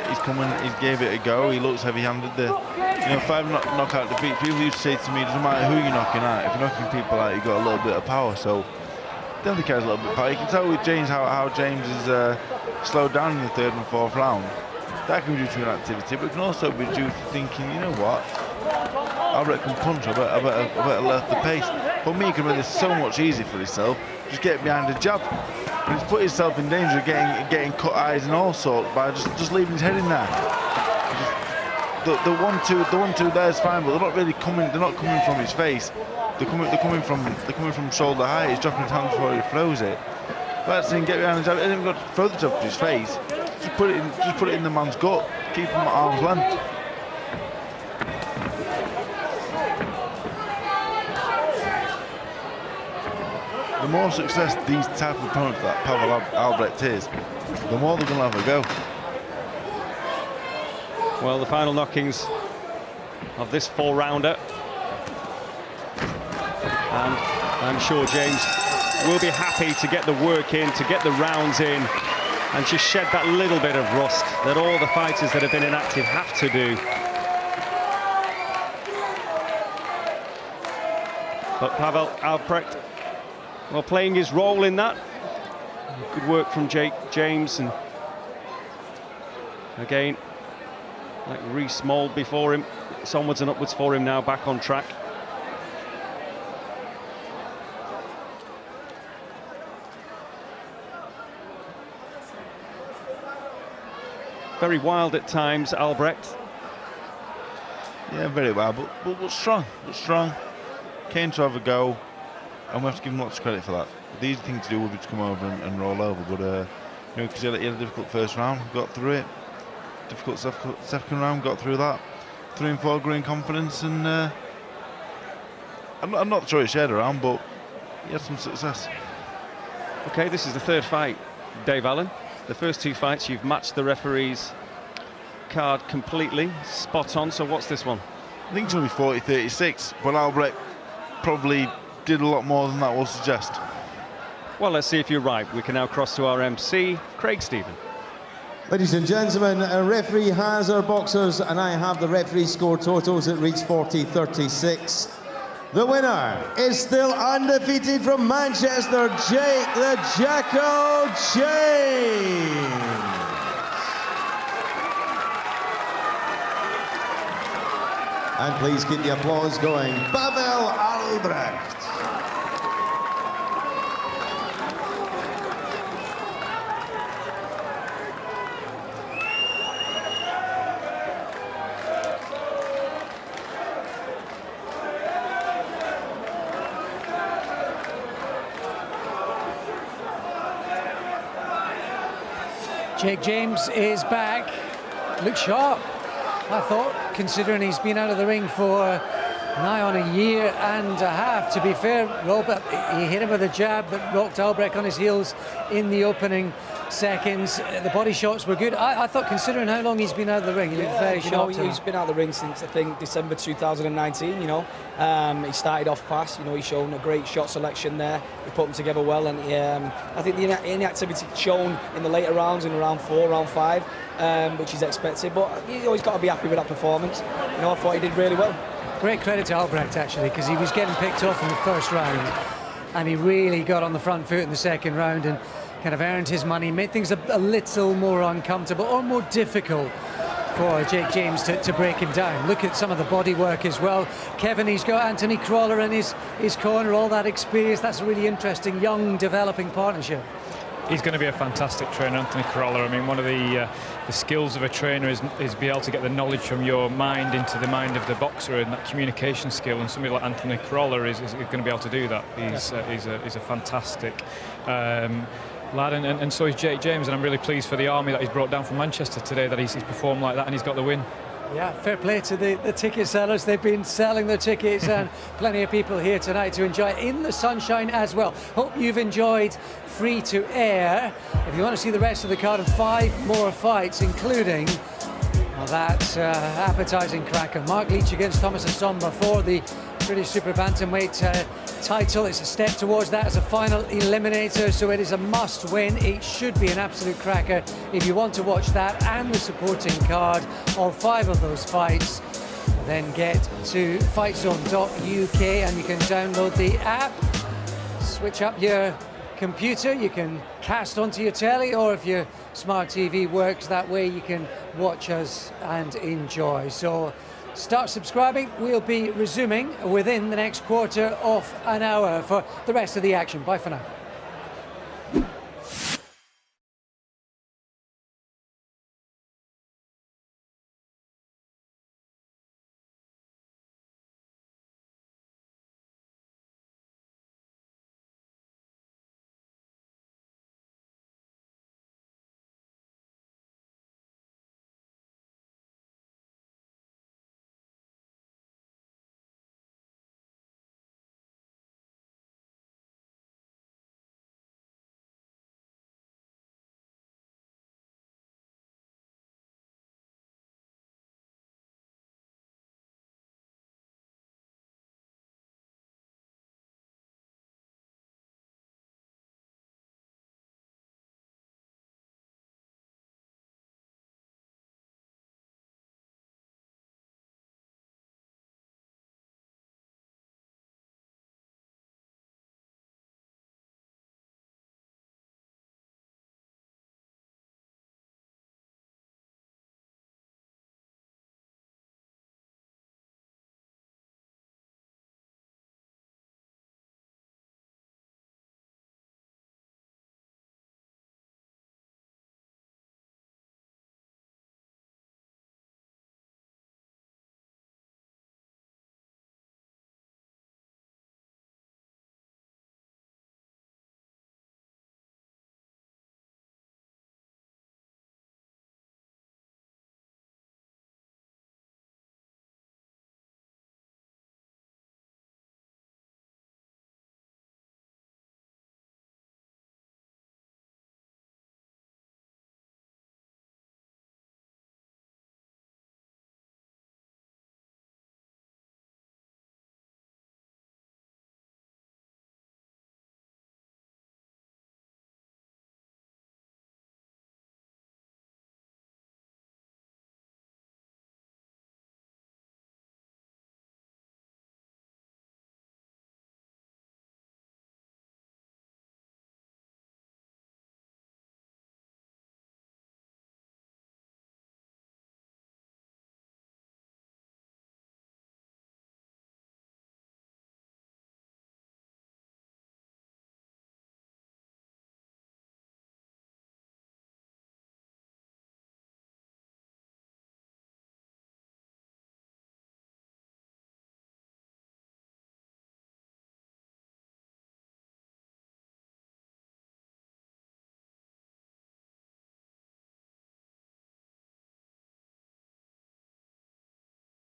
He's coming, he's gave it a go. He looks heavy-handed there. You know, 5 knockout defeats. People used to say to me, it doesn't matter who you're knocking out. If you're knocking people out, you've got a little bit of power. So definitely carries a little bit of power. You can tell with James how James is slowed down in the 3rd and 4th round. That can be due to inactivity, but it can also be due to thinking, you know what, Albrecht can punch, I better let the pace. For me, he can make this so much easier for himself. Just get behind the jab. But he's put himself in danger of getting cut eyes and all sorts by just leaving his head in there. The 1-2 there is fine, but they're not really coming. They're not coming from his face. They're coming from shoulder height. He's dropping his hand before he throws it. But that's him, get behind the jab. He hasn't got to throw the jab to his face. Just put it in the man's gut. Keep him at arm's length. The more success these type of opponents that Pavel Albrecht is, the more they're going to have a go. Well, the final knockings of this 4-rounder. And I'm sure James will be happy to get the work in, to get the rounds in, and just shed that little bit of rust that all the fighters that have been inactive have to do. But Pavel Albrecht, well, playing his role in that. Good work from James, and again, like REECE MOULD before him, it's onwards and upwards for him now, back on track. Very wild at times, Albrecht. Yeah, very wild, but strong. Came to have a go, and we have to give him lots of credit for that. The easy thing to do would be to come over and roll over, but you know, because he had a difficult first round, got through it. Difficult second round, got through that. 3 and 4 growing confidence, and I'm not sure he shared around, but he had some success. Okay, this is the 3rd fight, Dave Allen. The first 2 fights, you've matched the referee's card completely, spot on. So what's this one? I think it's going to be 40-36, but Albrecht probably did a lot more than that will suggest. Well, let's see if you're right. We can now cross to our MC, Craig Stephen. Ladies and gentlemen, a referee has our boxers, and I have the referee score totals. It reads 40-36. The winner is still undefeated from Manchester, Jake the Jackal James. And please keep the applause going. Pavel Albrecht. Jake James is back. Looks sharp, I thought, considering he's been out of the ring for nigh on a year and a half. To be fair, Robert, he hit him with a jab that rocked Albrecht on his heels in the opening seconds. The body shots were good. I thought, considering how long he's been out of the ring, he looked very sharp. He's been out of the ring since, I think, December 2019, you know. He started off fast, you know, he's shown a great shot selection there. He put them together well, and I think the inactivity shown in the later rounds, in round 4, round 5, which is expected, but you always got to be happy with that performance. You know, I thought he did really well. Great credit to Albrecht, actually, because he was getting picked off in the first round, and he really got on the front foot in the second round and kind of earned his money, made things a little more uncomfortable or more difficult for Jake James to break him down. Look at some of the body work as well. Kevin, he's got Anthony Crawler in his corner, all that experience. That's a really interesting, young, developing partnership. He's going to be a fantastic trainer, Anthony Crawler. I mean, one of the skills of a trainer is be able to get the knowledge from your mind into the mind of the boxer, and that communication skill. And somebody like Anthony Crawler is going to be able to do that. He's a fantastic lad, and so is Jake James. And I'm really pleased for the army that he's brought down from Manchester today, that he's performed like that and he's got the win. Yeah, fair play to the ticket sellers. They've been selling their tickets and plenty of people here tonight to enjoy in the sunshine as well. Hope you've enjoyed free to air. If you want to see the rest of the card and 5 more fights, including that appetising cracker, Mark Leach against Thomas Essomba for the British Super Bantamweight title. It's a step towards that as a final eliminator, so it is a must win. It should be an absolute cracker if you want to watch that and the supporting card, all 5 of those fights. Then get to fightzone.uk and you can download the app, switch up your computer, you can cast onto your telly, or if your smart TV works that way, you can watch us and enjoy. So start subscribing. We'll be resuming within the next quarter of an hour for the rest of the action. Bye for now.